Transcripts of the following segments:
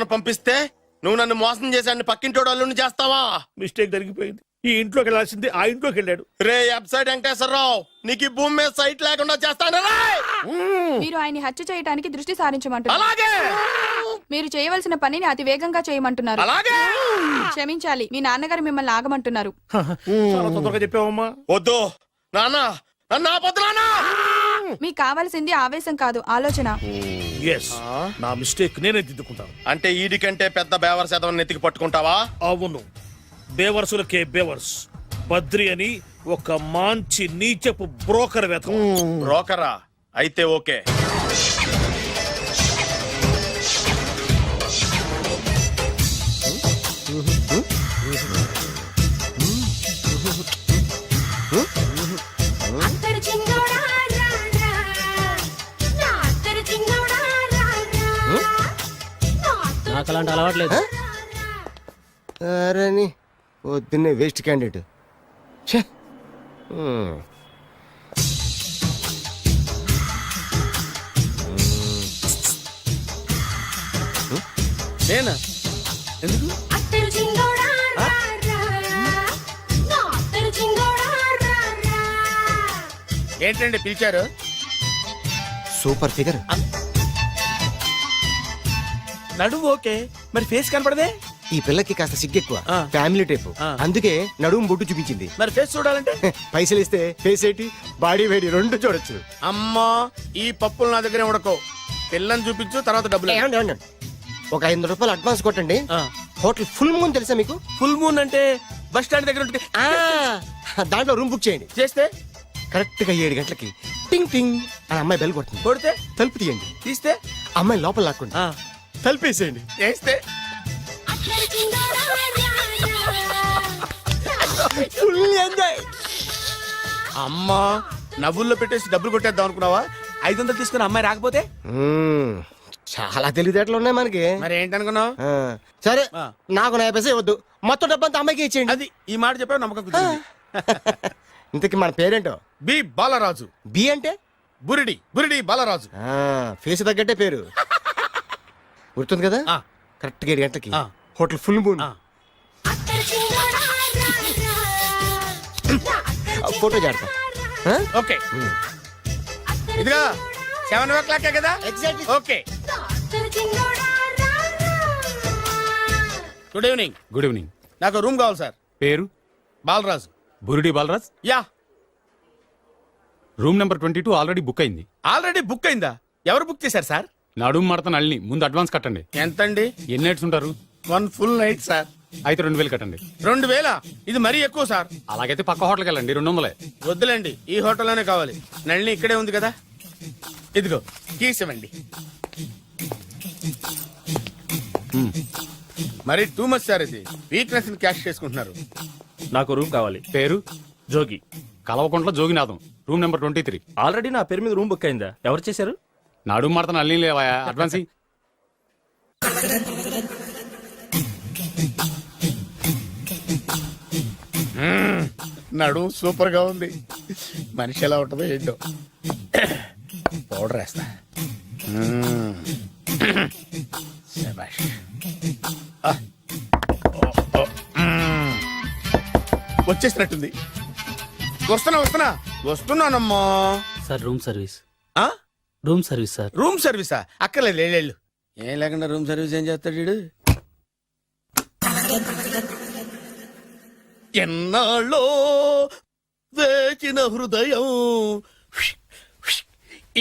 పంపిస్తే నువ్వు నన్ను మోసం చేశాన్ని పక్కింటోడు అల్లుని చేస్తావా? మిస్టేక్ జరిగిపోయింది. ఈ ఇంట్లోకి వెళ్ళాల్సింది ఆ ఇంట్లోకి వెళ్ళాడు. రే వెబ్సైట్ వెంకటేశ్వరరావు, నీకు ఈ భూమి మీద సైట్ లేకుండా చేస్తాను. మీరు ఆయన్ని హత్య చేయడానికి దృష్టి సారించమంటున్నారు. అలాగే మీరు చేయవలసిన పనిని అతి వేగంగా చేయమంటున్నారు. అలాగే క్షమించాలి, మీ నాన్నగారు మిమ్మల్ని ఆగమంటున్నారు. చాలా తొందరగా చెప్పావమ్మా. వద్దు నాన్న, నన్ను ఆపొద్దు నాన్న. మీకు కావాల్సింది ఆవేశం కాదు, ఆలోచన. ఎస్, నా మిస్టేక్ నేనే దిద్దుకుంటాను. అంటే ఈడి కంటే పెద్ద బేవర్ శాతం నెత్తికి పట్టుకుంటావా? అవును, బేవర్సులకే బేవర్స్. బద్రి అని ఒక మంచి నీచపు బ్రోకర్ వేతం. బ్రోకరా? అయితే ఓకే. నాకు అలాంటి అలవాట్లేదు. అరే పొద్దున్నే వేస్ట్ క్యాండిడేట్. నేనా? ఎందుకు? ఏంటండి పిలిచారు? Super figure. నడువు ఓకే, మరి ఫేస్ కనపడదే. ఈ పిల్లకి కాస్త సిగ్గెక్కువ, ఫ్యామిలీ టైప్. అందుకే నడుము బొట్టు చూపించింది. మరి ఫేస్ చూడాలంటే పైసలు ఇస్తే ఫేస్ ఏంటి, బాడీ వేడి రెండు చూడొచ్చు. అమ్మా, ఈ పప్పులు నా దగ్గర ఉడకో. పిల్లని చూపించు, తర్వాత డబ్బులు. ఒక 500 రూపాయలు అడ్వాన్స్ కొట్టండి. హోటల్ ఫుల్ మూన్ తెలుసా మీకు? ఫుల్ మూన్ అంటే బస్ స్టాండ్ దగ్గర ఉంటుంది. దాంట్లో రూమ్ బుక్ చేయండి. చేస్తే కరెక్ట్ గా 7 గంటలకి టింగ్ టింగ్ అని అమ్మాయి బెల్ కొడుతుంది. కొడితే తలుపు తీయండి. తీస్తే అమ్మాయి లోపల లాక్కుంటా తలుపేసేయండి. చేస్తే ఫుల్ ఎంజాయ్. అమ్మా, నవ్వుల్లో పెట్టేసి డబ్బులు కొట్టేద్దాం అనుకున్నావా? 500 తీసుకుని అమ్మాయి రాకపోతే? చాలా తెలివితేటలు ఉన్నాయి మనకి. మరి ఏంటనుకున్నావు? సరే, నాకు 50 పైసే వద్దు, మొత్తం డబ్బంతా అమ్మాయికి ఇచ్చేయండి. అది ఈ మాట చెప్పావు, నమ్మకం కుదిరింది. ఇంతకి మన పేరేంటో? బి బాలరాజు. బి అంటే బురిడి. బురిడి బాలరాజు. ఫేస్ తగ్గట్టే పేరు. గుర్తుంది కదా? కరెక్ట్ గా 7 గంటలకి హోటల్ ఫుల్ మూన్. ఫోటో చేడతా. ఓకే, ఇదిగా 7 o'clock కదా? Exactly. Okay. Good evening. Good evening. నాకు రూమ్ కావాలి సార్. పేరు? Balaraju. Burudi Balaraj. Yeah. Room number 22 already book అయింది. ఆల్రెడీ బుక్ అయిందా? ఎవరు బుక్ చేశారు సార్? నడుము మడత నల్ని. ముందు అడ్వాన్స్ కట్టండి. ఎంతండి? ఎన్ని నైట్స్ ఉంటారు? 1 full night సార్. అయితే 2000 కట్టండి. 2000? ఇది మరీ ఎక్కువ సార్. అలాగైతే పక్క హోటల్కి వెళ్ళండి, 200. వద్దులేండి, ఈ హోటల్లోనే కావాలి. నళిని ఇక్కడే ఉంది కదా. ఇదిగో కీస్ ఇవ్వండి. మరి టూ మచ్ సార్, ఇది వీక్నెస్ ని క్యాష్ చేసుకుంటున్నారు. నాకు రూమ్ కావాలి. పేరు? Jogi. Kalavakuntla Joginatham. Room number 23. Already నా పేరు మీద రూమ్ బుక్ అయిందా? ఎవరు చేశారు? నడుము మడత నల్ని లేవా? అడ్వాన్స్ ఇయ్యి. నడు సూపర్ గా ఉంది. మనిషి ఎలా ఉంటుందో ఏంటో. పౌడర్ వేస్తా. శభాష్. వచ్చేసినట్టుంది. వస్తున్నానమ్మా. Sir room service. ఆ? Room service sir. రూమ్ సర్వీసా? అక్కర్లేదు, లేళ్ళు. ఏం లేకుండా రూమ్ సర్వీస్ ఏం చేస్తాడు వీడు? ఎన్నాళ్ళో వేచిన హృదయం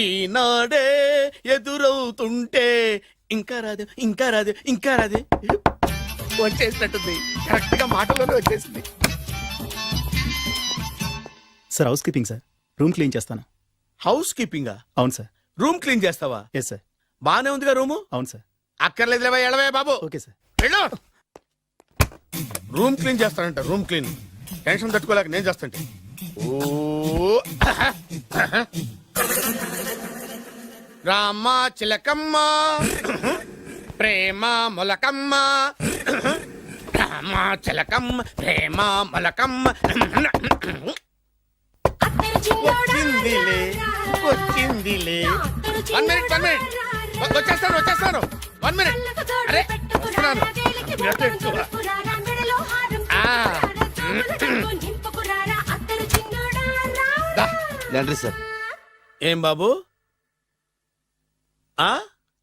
ఈనాడే ఎదురవుతుంటే ఇంకా రాదు, ఇంకా రాదు, ఇంకా రాదు. వచ్చేసినట్టుంది. కరెక్ట్ గా మాటలోనే వచ్చేసింది. Sir housekeeping sir. Room clean చేస్తాను. హౌస్ కీపింగా? అవును సార్. రూమ్ క్లీన్ చేస్తావా? Yes sir. బానే ఉందిగా రూము? అవును సార్. అక్కర్లేదు, ఎడవే బాబు. Okay sir. వెళ్ళు. రూమ్ క్లీన్ చేస్తానంట. రూమ్ క్లీన్ టెన్షన్ తట్టుకోలేక నేను చేస్తాంటే. ఓ రామ చిలకమ్మ ప్రేమ మొలకమ్మ, రామ చిలకమ్మ ప్రేమ మొలకమ్మ. వచ్చిందిలే. 1 minute. వచ్చేస్తాను. 1 minute. అరే వస్తున్నాను. లాండ్రీ సార్, ఏం బాబు ఆ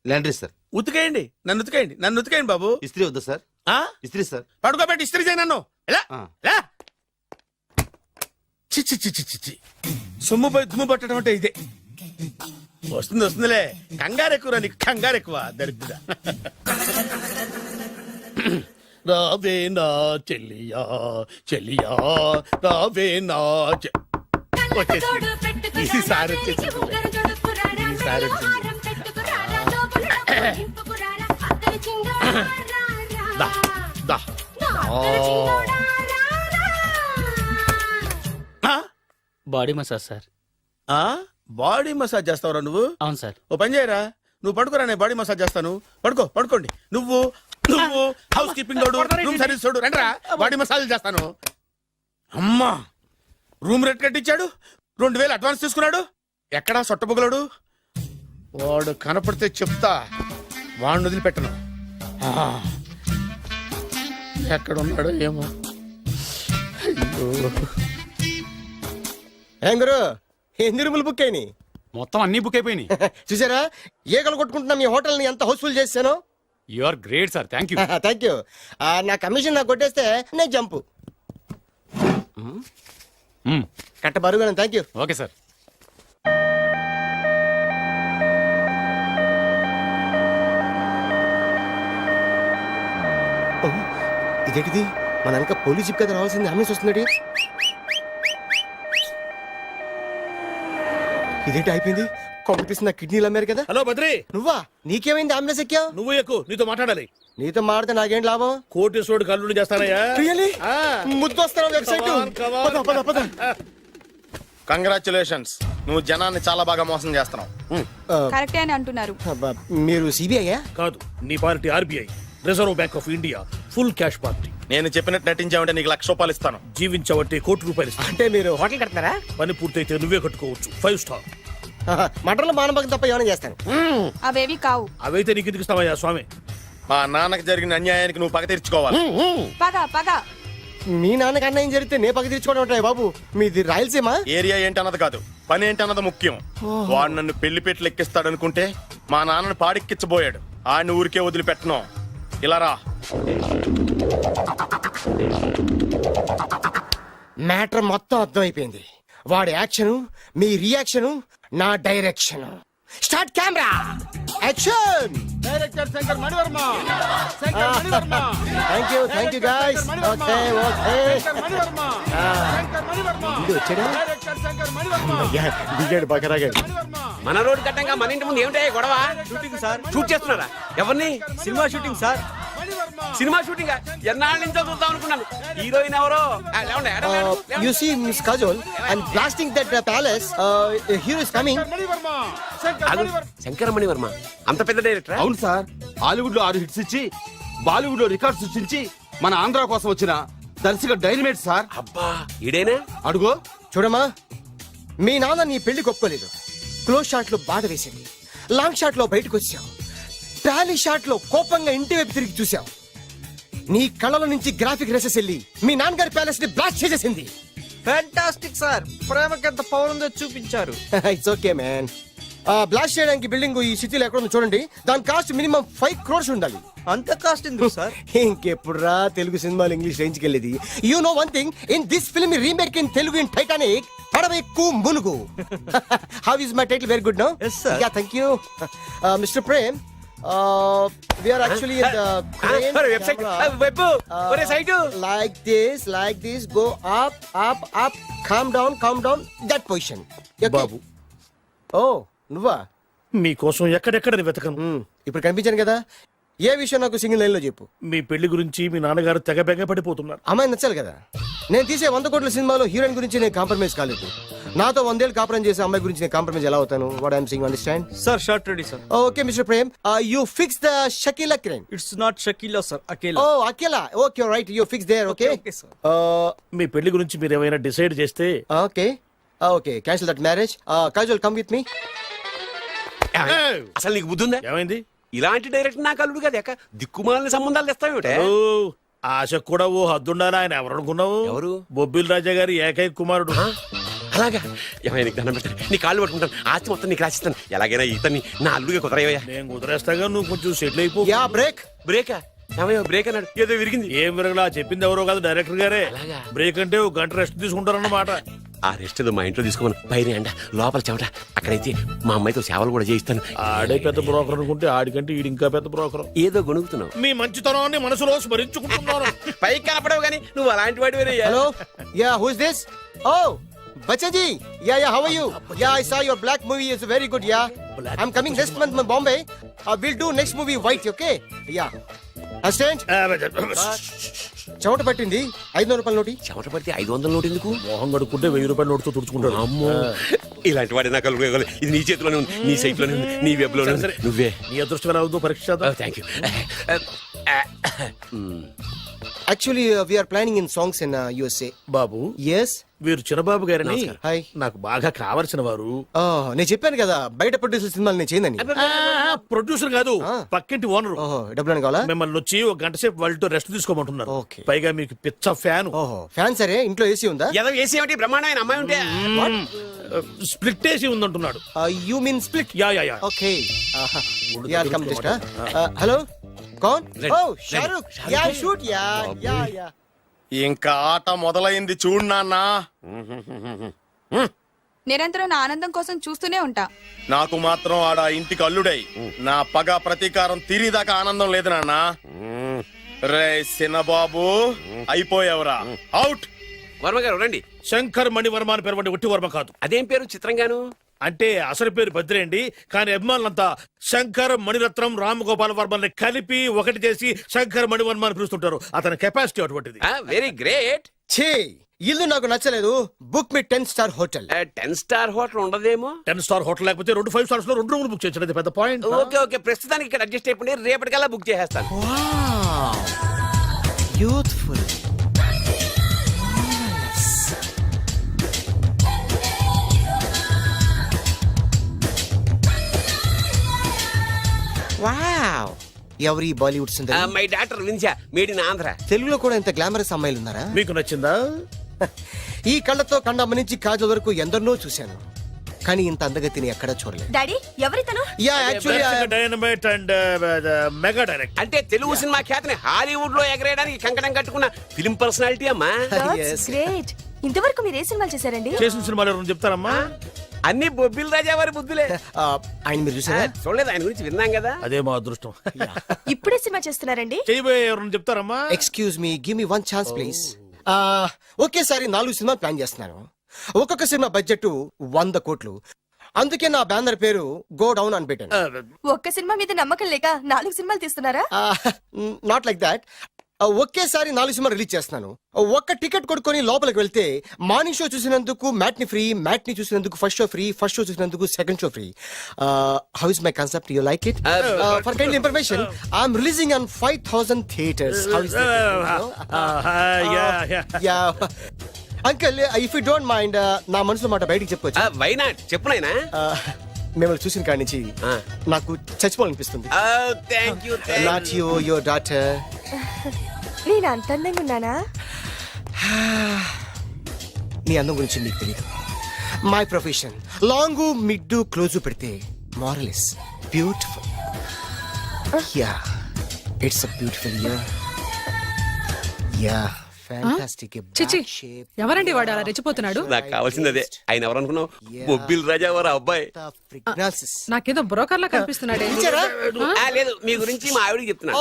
లాండ్రీ సార్. ఉతికేయండి, నన్ను ఉతికేయండి బాబు. ఇస్త్రీ వద్దా సార్? ఆ ఇస్త్రీ సార్. పడుకోబెట్టి ఇస్త్రీ చేయి నన్ను. ఎలా ఆ. ఎలా చిచ్చి చిచ్చి చిచ్చి సొమ్ము పోయి దుమ్ము పట్టడం అంటే ఇదే. వస్తుందిలే, కంగారు ఎక్కువ నీకు, కంగారు ఎక్కువ దరిద్ర. రావే నా చెల్లియా చెల్లియా రావే నా వచ్చేసి ఈసారి వచ్చేసి ఈసారి వచ్చింది. దా, దా. ఆ? Body massage sir. ఆ? బాడీ మసాజ్ చేస్తావురా నువ్వు? అవును సార్. ఓ పని చేయరా, నువ్వు పడుకోరా, నేను బాడీ మసాజ్ చేస్తాను. పడుకోండి. నువ్వు హౌస్ కీపింగ్ తోడు, రూమ్ సర్వీస్ తోడు, రండిరా బాడీ మసాజ్ చేస్తాను. అమ్మా, రూమ్ రేట్ కట్టించాడు, 2000 అడ్వాన్స్ తీసుకున్నాడు. ఎక్కడా సొట్టబుగలాడు? వాడు కనపడితే చెప్తా, వాడిని వదిలిపెట్టను. ఆ, ఎక్కడున్నాడో ఏమో. అయ్యో, ఏం గురు, ఎన్ని రూములు బుక్ అయినాయి? మొత్తం అన్ని బుక్ అయిపోయినాయి. చూసారా, ఈగలు కొట్టుకుంటున్నా మీ హోటల్ ని ఎంత హౌస్ఫుల్ చేశాను. You are great sir, thank you. Thank you. నా కమిషన్ నాకు కొట్టేస్తే నేను జంపు కట్ట బరువుగా. Thank you. Okay sir. ఇదేంటిది, మన వెనక పోలీస్ జిప్ కదా రావాల్సింది, అంబులెన్స్ వస్తుంది. ఇదేంటి అయిపోయింది, కాంపిటీషన్ నా కిడ్నీలు అమ్మారు కదా. హలో బద్రి, నువ్వా? నీకేమైంది, అంబులెన్స్ ఎక్కావు? నువ్వు ఎక్కువ, నీతో మాట్లాడాలి. నీతో మాడితే నాకేం లాభం? కోటేశ్వరుడు కల్లుడు చేస్తానయ్యా. రియలీ? ఆ. ముద్దొస్తారా website? Come on, come on. పద, పద, పద. కంగ్రాచులేషన్స్, నువ్వు జనాన్ని చాలా బాగా మోసం చేస్తున్నావు. కరెక్టే అని అంటున్నారు. అబ్బా, మీరు సిబిఐయా? కాదు, నీ party RBI, reserve bank of India, full cash party. నేను చెప్పినట్టు నటించావంటే నీకు ₹1,00,000 ఇస్తాను. జీవించవంటే ₹1,00,00,000 ఇస్తాను. అంటే మీరు హోటల్ కడతారా? పని పూర్తయితే నువ్వే కట్టుకోవచ్చు 5 స్టార్. మటన్లో మానభంగం తప్ప ఏమైనా చేస్తాను. అవేవి కావు. అవైతే నీకు ఎందుకు ఇస్తావయ్యా స్వామి? మా నాన్నకి జరిగిన అన్యాయానికి నువ్వు పగ తీర్చుకోవాలి. పగ మీ నాన్నకి అన్యాయం జరిగితే నే పక్క తీర్చుకోవడం ఉంటాయి బాబు. మీది రాయలసీమ. ఏరియా ఏంటన్నది కాదు, పని ఏంటన్నది ముఖ్యం. వాడు నన్ను పెళ్లి పెట్లు ఎక్కిస్తాడనుకుంటే మా నాన్నను పాడెక్కించబోయాడు. ఆడిని ఊరికే వదిలిపెట్టను. ఇలా రా. మ్యాటర్ మొత్తం అర్థం అయిపోయింది. వాడి యాక్షన్, మీ రియాక్షన్, నా direction. Start camera, action. Director Shankar Mani Varma. Thank you guys. Okay ఇది వచ్చాడా? అయ్యా, దిగాడు బకరాగాడు. మన రోడ్డు కట్టంగా మన ఇంటి ముందు ఏమిటాయి గొడవ? Shooting sir. షూట్ చేస్తున్నారా? ఎవరిని? Cinema shooting sir. Cinema shooting ఎన్నాళ్ళ నుంచో చూద్దాం అనుకున్నాను. హీరోయిన్ ఎవరో? You see, Miss Kajol, I'm blasting that palace. Hero is coming. Shankaramani Varma అంత పెద్ద డైరెక్టర్? అవును సార్, హాలీవుడ్ లో 6 హిట్స్ ఇచ్చి బాలీవుడ్ లో రికార్డ్ సృష్టించి మన ఆంధ్ర కోసం వచ్చిన దర్శక డైనమేట్ సార్. అబ్బా, ఈడేనా? అడుగో. చూడమ్మా, మీ నాన్న నీ పెళ్లి ఒప్పుకోలేదు. క్లోజ్ షాట్ లో బాధ వేసింది, లాంగ్ షాట్ లో బయటకు వచ్చావు, టాలీ షాట్ లో కోపంగా ఇంటి వైపు తిరిగి చూసావు. నీ కళ్ళలో నుంచి గ్రాఫిక్ రెసెస్ వెళ్ళి మీ నాన్నగారి ప్యాలెస్ ని బ్లాస్ట్ చేసేసింది. ఫ్యాంటాస్టిక్ సార్, ప్రేమకి ఎంత పవర్ ఉందో చూపించారు. It's okay man. బ్లాస్ట్ చేయడానికి బిల్డింగ్ ఈ సిటీలో ఎక్కడ ఉందో చూడండి. దాని కాస్ట్ మినిమం 5 crores ఉండాలి. అంత కాస్ట్ ఎందుకు సార్? ఇంకెప్పుడురా తెలుగు సినిమాలు ఇంగ్లీష్ రేంజ్ కి వెళ్ళేది. You know one thing, in this film remake in Telugu in Titanic, పడవెక్కు మునుగు. How is my title? Very good no. Yes, sir. Yeah, thank you. Mister Prem, we are actually in the crane website camera. Web ఒరే site. like this, go up, calm down, that position. Okay? బాబు, Oh, నువ్వా? మీకోసం ఎక్కడెక్కడ వెతకను. ఇప్పుడు కనిపించాను కదా. ఏ విషయం నాకు single line లో చెప్పు. మీ పెళ్లి గురించి మీ నాన్నగారు తెగ బెగ పడిపోతున్నారు. అమ్మాయి నచ్చాలి కదా. నేను తీసే 100 కోట్ల సినిమాలో హీరోయిన్ గురించి నేను కాంప్రమైజ్ కాలేదు. నాతో 100 ఏళ్ళు కాపురం చేసే అమ్మాయి గురించి నేను కాంప్రమైజ్ ఎలా అవుతాను? What I'm saying, understand? Sir shot ready sir. Okay mister Prem, you fix the Shakeela crane. It's not Shakeela sir, Akela. Oh Akela, okay right, you fix there. Okay Okay, sir. మీ పెళ్లి గురించి మీరు ఏమైనా డిసైడ్ చేస్తే okay cancel that marriage. Kajal, come with me. అసలు నీకు బుద్ధి ఉందా? ఏమైంది? ఇలాంటి డైరెక్టర్ నాకు అల్లుడు కదా ఎక్క దిక్కుమాలిన సంబంధాలు తెస్తావేమిటే ఓ, ఆశకు కూడా ఓ హద్దుండాలి. ఆయన ఎవరు అనుకున్నావు? ఎవరు? బొబ్బిల్ రాజా గారి ఏకైక కుమారుడు. అలాగా ఏమైనా నీకు దండం పెడతాను, నీ కాళ్ళు పట్టుకుంటాను, ఆస్తి మొత్తం నీకు రాసిస్తాను. ఎలాగైనా ఇతన్ని నా అల్లుడిగా కుదరయ్యా. నేను కుదిరేస్తాగా, నువ్వు కొంచెం సెటిల్ అయిపో. Yeah break. బ్రేకా? ఏమయ్యో బ్రేక్ అన్నాడు, ఏదో విరిగింది. ఏం విరగలా, చెప్పింది ఎవరో కాదు, డైరెక్టర్ గారే. అలాగా? బ్రేక్ అంటే ఒక గంట రెస్ట్ తీసుకుంటారన్నమాట. ఆ రెస్ట్ ఏదో మా ఇంట్లో తీసుకోమను. పైన ఎండ, లోపల చెమట. అక్కడైతే మా అమ్మాయితో సేవలు కూడా చేయిస్తాను. ఆడే పెద్ద బ్రోకర్ అనుకుంటే ఆడికంటే ఈడు ఇంకా పెద్ద బ్రోకర్. ఏదో గొణుగుతున్నావు. మీ మంచితనాన్ని మనసులో స్మరించుకుంటున్నాను. పైకి కనపడవు కానీ నువ్వు అలాంటి వాడి. Hello? Yeah, who's this? Oh, Bachaji. Yeah, how are you? Yeah, I saw your black movie. It's very good, yeah. I'm coming next month in Bombay. We'll do next movie White, okay? Yeah. Assistant? చెమట పట్టింది. 500 రూపాయల నోటి. చెమట పడితే 500 note ఎందుకు? మొహం కడుక్కుంటే 1000 రూపాయల నోటుతో తుడుచుకుంటాడు. అమ్మో, ఇలాంటి వాడి నాకు అల్లుడు కావాలి. ఇది నీ చేతిలోనే ఉంది, నీ సైట్ లోనే ఉంది, నీ వెబ్ లోనే ఉంది. నువ్వే. నీ అదృష్టం ఎలా ఉందో పరీక్ష చేద్దాం. Thank you. Actually, we are planning in songs in USA. Babu, Yes? వీరు చిన్నబాబు గారని Hi. నాకు బాగా కావలసిన వారు. నేను చెప్పాను కదా బయట ప్రొడ్యూసర్ సినిమాలు నేను చేయదని. ప్రొడ్యూసర్ కాదు, పక్కింటి ఓనరు. ఓహో, డబ్బులు కావాలా? మిమ్మల్ని వచ్చి ఒక గంట సేపు వాళ్ళతో రెస్ట్ తీసుకోమంటున్నారు. Okay. పైగా మీకు పిచ్చ ఫ్యాన్. ఓహో, ఫ్యాన్ సరే. ఇంట్లో ఏసీ ఉందా? ఏదో వేసి ఏమిటి బ్రహ్మాండమైన అమ్మాయి ఉంటే స్ప్లిట్ వేసి ఉందంటున్నాడు. You mean split? Yeah yeah yeah. Okay. Yeah, come just. Hello? Kaun? Oh, Shahrukh. Yeah, shoot. Yeah. ఇంకా ఆట మొదలైంది చూడు నాన్న. నిరంతరం నా ఆనందం కోసం చూస్తూనే ఉంటా. నాకు మాత్రం ఆడ ఇంటికి అల్లుడై నా పగ ప్రతీకారం తీరిదాకా ఆనందం లేదు నాన్న. రే సిన్నబాబు, అయిపోయావురా, అవుట్. వర్మ గారు రండి. శంకర్ మణివర్మ అని పేరు ఒట్టి వర్మ కాదు. అదేం పేరు చిత్రంగాను? అంటే అసలు పేరు బద్రి అండి, కానీ అభిమానులంతా శంకర్ మణిరత్నం రామగోపాల్ వర్మని కలిపి ఒకటి చేసి శంకర్ మణివర్మ అని పిలుస్తుంటారు. అతని కెపాసిటీ అటువంటిది. Very great. ఛీ, ఇల్లు నాకు నచ్చలేదు. బుక్ మీ 10 స్టార్ హోటల్. 10 స్టార్ హోటల్ ఉండదేమో. 10 స్టార్ హోటల్ లేకపోతే 2 5 స్టార్స్ లో 2 రూములు బుక్ చేయొచ్చు. పెద్ద పాయింట్. ఓకే, ప్రస్తుతానికి ఇక్కడ అడ్జస్ట్ అయిపోయి రేపటికల్లా బుక్ చేసేస్తాను. యూత్ఫుల్. వావ్, ఎవరి బాలీవుడ్ సుందరి? మై డాక్టర్ విన్సా, మేడ్ ఇన్ ఆంధ్ర. తెలుగులో కూడా ఇంత గ్లామరస్ అమ్మాయిలు ఉన్నారా? మీకు నచ్చిందా? ఈ కళ్ళతో కండమ్మ నుంచి కాజల్ వరకు ఎందరినో చూశాను, కానీ ఇంత అందగతిని ఎక్కడా చూడలేదు. డాడీ, ఎవరితను? Yeah, actually dynamite and mega direct. అంటే తెలుగు సినిమా ఖ్యాతిని హాలీవుడ్ లో ఎగరేయడానికి కంకణం కట్టుకున్న ఫిల్మ్ పర్సనాలిటీ అమ్మా. గ్రేట్. ఇంతవరకు మీరు ఏ సినిమాలు చేశారండి? చేసిన సినిమాలు ఎవరు చెప్తారమ్మా? అన్ని బొబ్బిల్ రాజా వారి బుద్ధులే. ఆయన మీరు చూసారా? చూడలేదు, ఆయన గురించి విన్నాం కదా. అదే మా అదృష్టం. ఇప్పుడే సినిమా చేస్తున్నారండి? చేయబోయే ఎవరు చెప్తారమ్మా? Excuse me, give me 1 chance please. ఒకేసారి 4 సినిమా ప్లాన్ చేస్తున్నాను. ఒక్కొక్క సినిమా బడ్జెట్ 100 కోట్లు. అందుకే నా బ్యానర్ పేరు గో డౌన్ అని పెట్టాను. ఒక్క సినిమా మీద నమ్మకం లేక 4 సినిమాలు తీస్తున్నారా? Not like that. ఒకేసారి 4 సినిమా రిలీజ్ చేస్తున్నాను. ఒక్క టికెట్ కొనుక్కొని లోపలికి వెళ్తే మార్నింగ్ షో చూసినందుకు మ్యాట్ని ఫ్రీ, మ్యాట్ని చూసినందుకు first show free, first show చూసినందుకు second show free. How is my concept? You like it? For kind information, I'm releasing on 5000 theatres. How is uncle, if you don't mind, నా మనసులో మాట బయటికి చెప్పొచ్చు? Why not, చెప్పు నాయనా. మిమ్మల్ని చూసిన కాడి నుంచి నాకు చచ్చిపోవాలనిపిస్తుంది. Thank you. Not you, your daughter. నేను అంత అందంగా ఉన్నానా? నీ అందం గురించి నీకు తెలియదు. My profession long mid close పెడితే moral is beautiful. Yeah, it's a beautiful year. Yeah, fantastic. చిచి, ఎవరండి వాడు అలా రెచ్చిపోతున్నాడు? నాకు కావాల్సింది అదే. ఆయన ఎవరు అనుకున్నావు? బొబ్బిల్ రాజా వారు అబ్బాయి. నాకేదో బ్రోకర్ లా కనిపిస్తున్నాడే. లేదు, మీ గురించి మా ఆవిడకి చెప్తున్నా.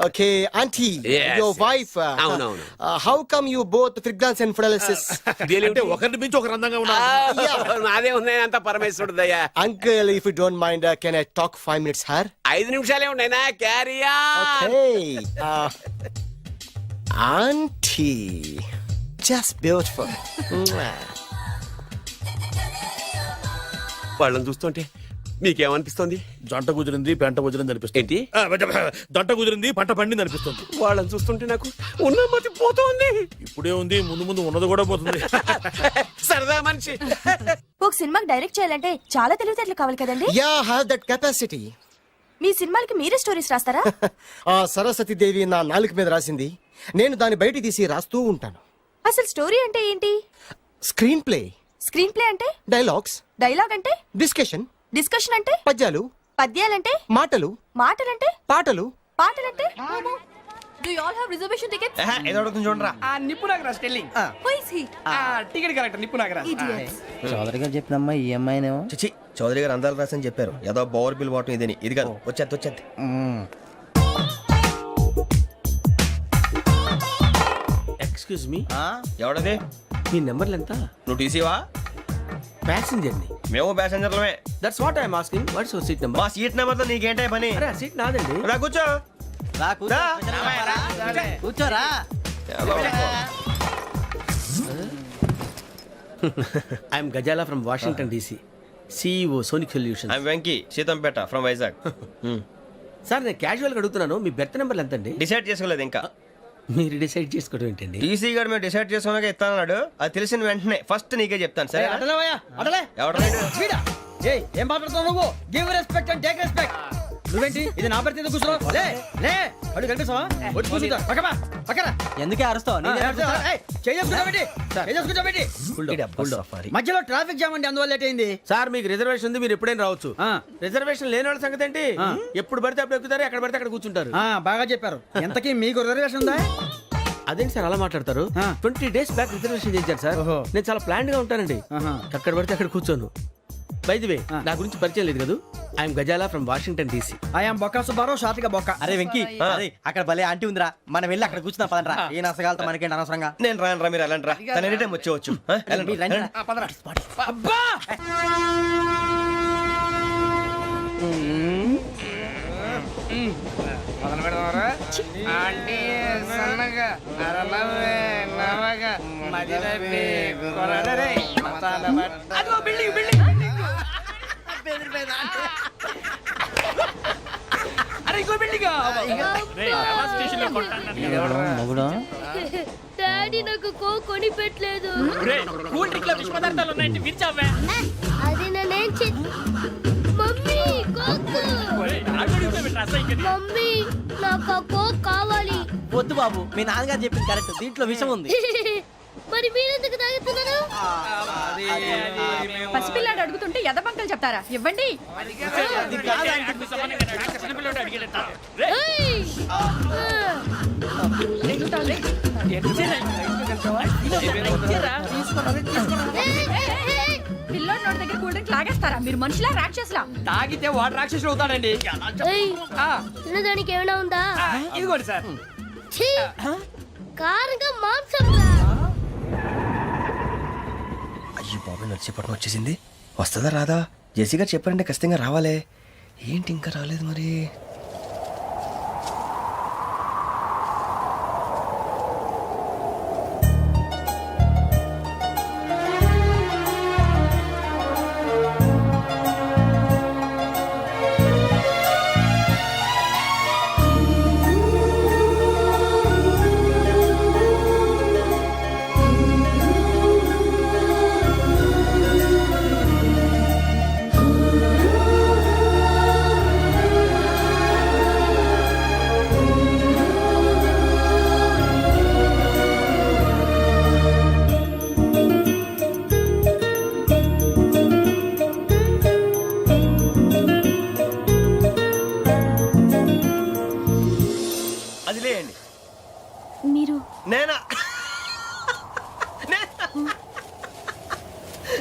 Okay aunty, Yes, your wife. అవునవును. How come you both fragrance and fidelities? అంటే ఒకరిని మించి ఒకరు అందంగా ఉన్నారు. నాదే ఉన్నాయి అంత పరమేశ్వరుడు దయ్యా. Uncle, if you don't mind, can I talk 5 minutes her? 5 నిమిషాలే ఉన్నాయినా, క్యారియా. Auntie, just beautiful. వాళ్ళని చూస్తుంటే మీకేమనిపిస్తుంది? జంట కుదిరింది, పెంట కుదిరింది అనిపిస్తుంది. ఏంటి? జంట కుదిరింది, పంట పండింది అనిపిస్తుంది. వాళ్ళని చూస్తుంటే నాకు ఉన్న మతి పోతుంది. ఇప్పుడే ఉంది, ముందు ముందు ఉన్నది కూడా పోతుంది. సరదా మనిషి. ఒక సినిమాకి డైరెక్ట్ చేయాలంటే చాలా తెలివితేటలు కావాలి కదండి? Yeah, have that capacity. మీ సినిమాలకి మీరే స్టోరీస్ రాస్తారా? ఆ సరస్వతి దేవి నా నాలుక మీద రాసింది, నేను దాన్ని బయట తీసి రాస్తూ ఉంటాను. అసలు స్టోరీ అంటే ఏంటి? స్క్రీన్ ప్లే, స్క్రీన్ ప్లే అంటే? డైలాగ్స్, డైలాగ్ అంటే? డిస్కషన్, డిస్కషన్ అంటే? పద్యాలు, పద్యాలంటే? మాటలు, మాటలంటే? పాటలు. పాటలంటే? Do you all have reservation tickets? ఏదో అడుగుతుంది చూడరా. నిప్పు Nagaraj telling Who is he? Ticket correct నిప్పు నాగరాజ్ Idiots. చౌదరి గారు చెప్పినమ్మా ఈ అమ్మాయినేమో. చిచి చౌదరి గారు అందాలు రాసని చెప్పారు. ఏదో బోర్ బిల్ వాటం ఇదని. ఇది కాదు, వచ్చేది. Excuse me, ఎవడది? మీ నెంబర్లు ఎంత? నువ్వు టీసీవా? ప్యాసింజర్ ని. మేము ప్యాసెంజర్లమే. That's what I'm asking. What's your seat number? మా సీట్ నెంబర్ తో నీకేంటే పని? అరే ఆ సీట్ నాదండి. రా కూర్చో. కూర్చోరా. I'm Ghazala from Washington DC, CEO Sonic solution. I'm Venky Seethampeta from Vizag. Sir నేను క్యాజువల్గా అడుగుతున్నాను, మీ బెర్త్ నెంబర్లు ఎంత అండి? డిసైడ్ చేసుకోలేదు ఇంకా. మీరు డిసైడ్ చేసుకోవడం ఏంటండి? టీసీ గారు మేము డిసైడ్ చేసుకున్నాక ఇస్తానన్నాడు. అది తెలిసిన వెంటనే ఫస్ట్ నీకే చెప్తాను. సరే ఎవడ ఏం మాట్లాడుతున్నావు నువ్వు? Give respect and take respect. నువ్వేంటి ఇది నా పరిస్థితి కూర్చున్నావు? లే అడుగు కనిపిస్తావా? వచ్చి కూర్చుంటా. పక్కన ఎందుకే అరుస్తావు? మధ్యలో ట్రాఫిక్ జామ్ అండి, అందువల్ల లేట్ అయింది. సార్ మీకు రిజర్వేషన్ ఉంది, మీరు ఎప్పుడైనా రావచ్చు. రిజర్వేషన్ లేని వాళ్ళ సంగతి ఏంటి? ఎప్పుడు పడితే అప్పుడు ఎక్కుతారు, ఎక్కడ పడితే అక్కడ కూర్చుంటారు. బాగా చెప్పారు. ఎంతకీ మీకు రిజర్వేషన్ ఉందా? అదేంటి సార్ అలా మాట్లాడతారు? 20 days బ్యాక్ రిజర్వేషన్ చేశారు సార్. నేను చాలా ప్లాన్డ్ గా ఉంటానండి. అక్కడ పడితే అక్కడ కూర్చోను. బై ది వే, నా గురించి పరిచయం లేదు కదా. I'm Ghazala from Washington DC. I'm Bokka Subbarao, షాతిక బొక్క. అరే వెంకీ, అక్కడ భలే ఆంటీ ఉందిరా, మనం వెళ్ళి అక్కడ కూర్చున్నా పదనరా. ఏ నసగాలతో మనకేంటి అనవసరంగా. నేను రాను రా, మీరు వెళ్ళండి రా. తన ఎనీ టైం వచ్చేవచ్చు. అబ్బా మొదలు పెడదామరా? ఆంటీ సన్నగా అరలవే నవగా మదిరపి కొరడరే మతాల బట్ట. అదిగో బిల్డింగ్. అరే ఇంకో బిల్డింగ్. డాడీ నాకు కోక్ కొని పెట్టలేదు. కూల్ డ్రింక్ లో విష పదార్థాలు ఉన్నాయంటే విరిచావే. అది నేనేం మమ్మీ కోక్. మమ్మీ నాకు కోక్ కావాలి. వద్దు బాబు, మీ నాన్నగారు చెప్పింది కరెక్ట్, దీంట్లో విషయం ఉంది. మరి మీరెందుకు తాగుతున్నారు? పసిపిల్లాడు అడుగుతుంటే ఎదబంకలు చెప్తారా? ఇవ్వండి. పిల్లోడి నోటి దగ్గర కూల్ డ్రింక్ లాగేస్తారా? మీరు మనుషులా రాక్షసులా? తాగితే వాడు రాక్షసుడు అవుతాడండి. తినడానికి ఏమైనా ఉందా? ఇదిగోండి సార్. కారంగా మాంసం. అయ్యి బాబు, నడిచేపట్నం వచ్చేసింది. వస్తుందా రాదా? జేసీ గారు చెప్పారంటే ఖచ్చితంగా రావాలే. ఏంటి ఇంకా రాలేదు మరి? అది లేయండి. మీరు నేనా?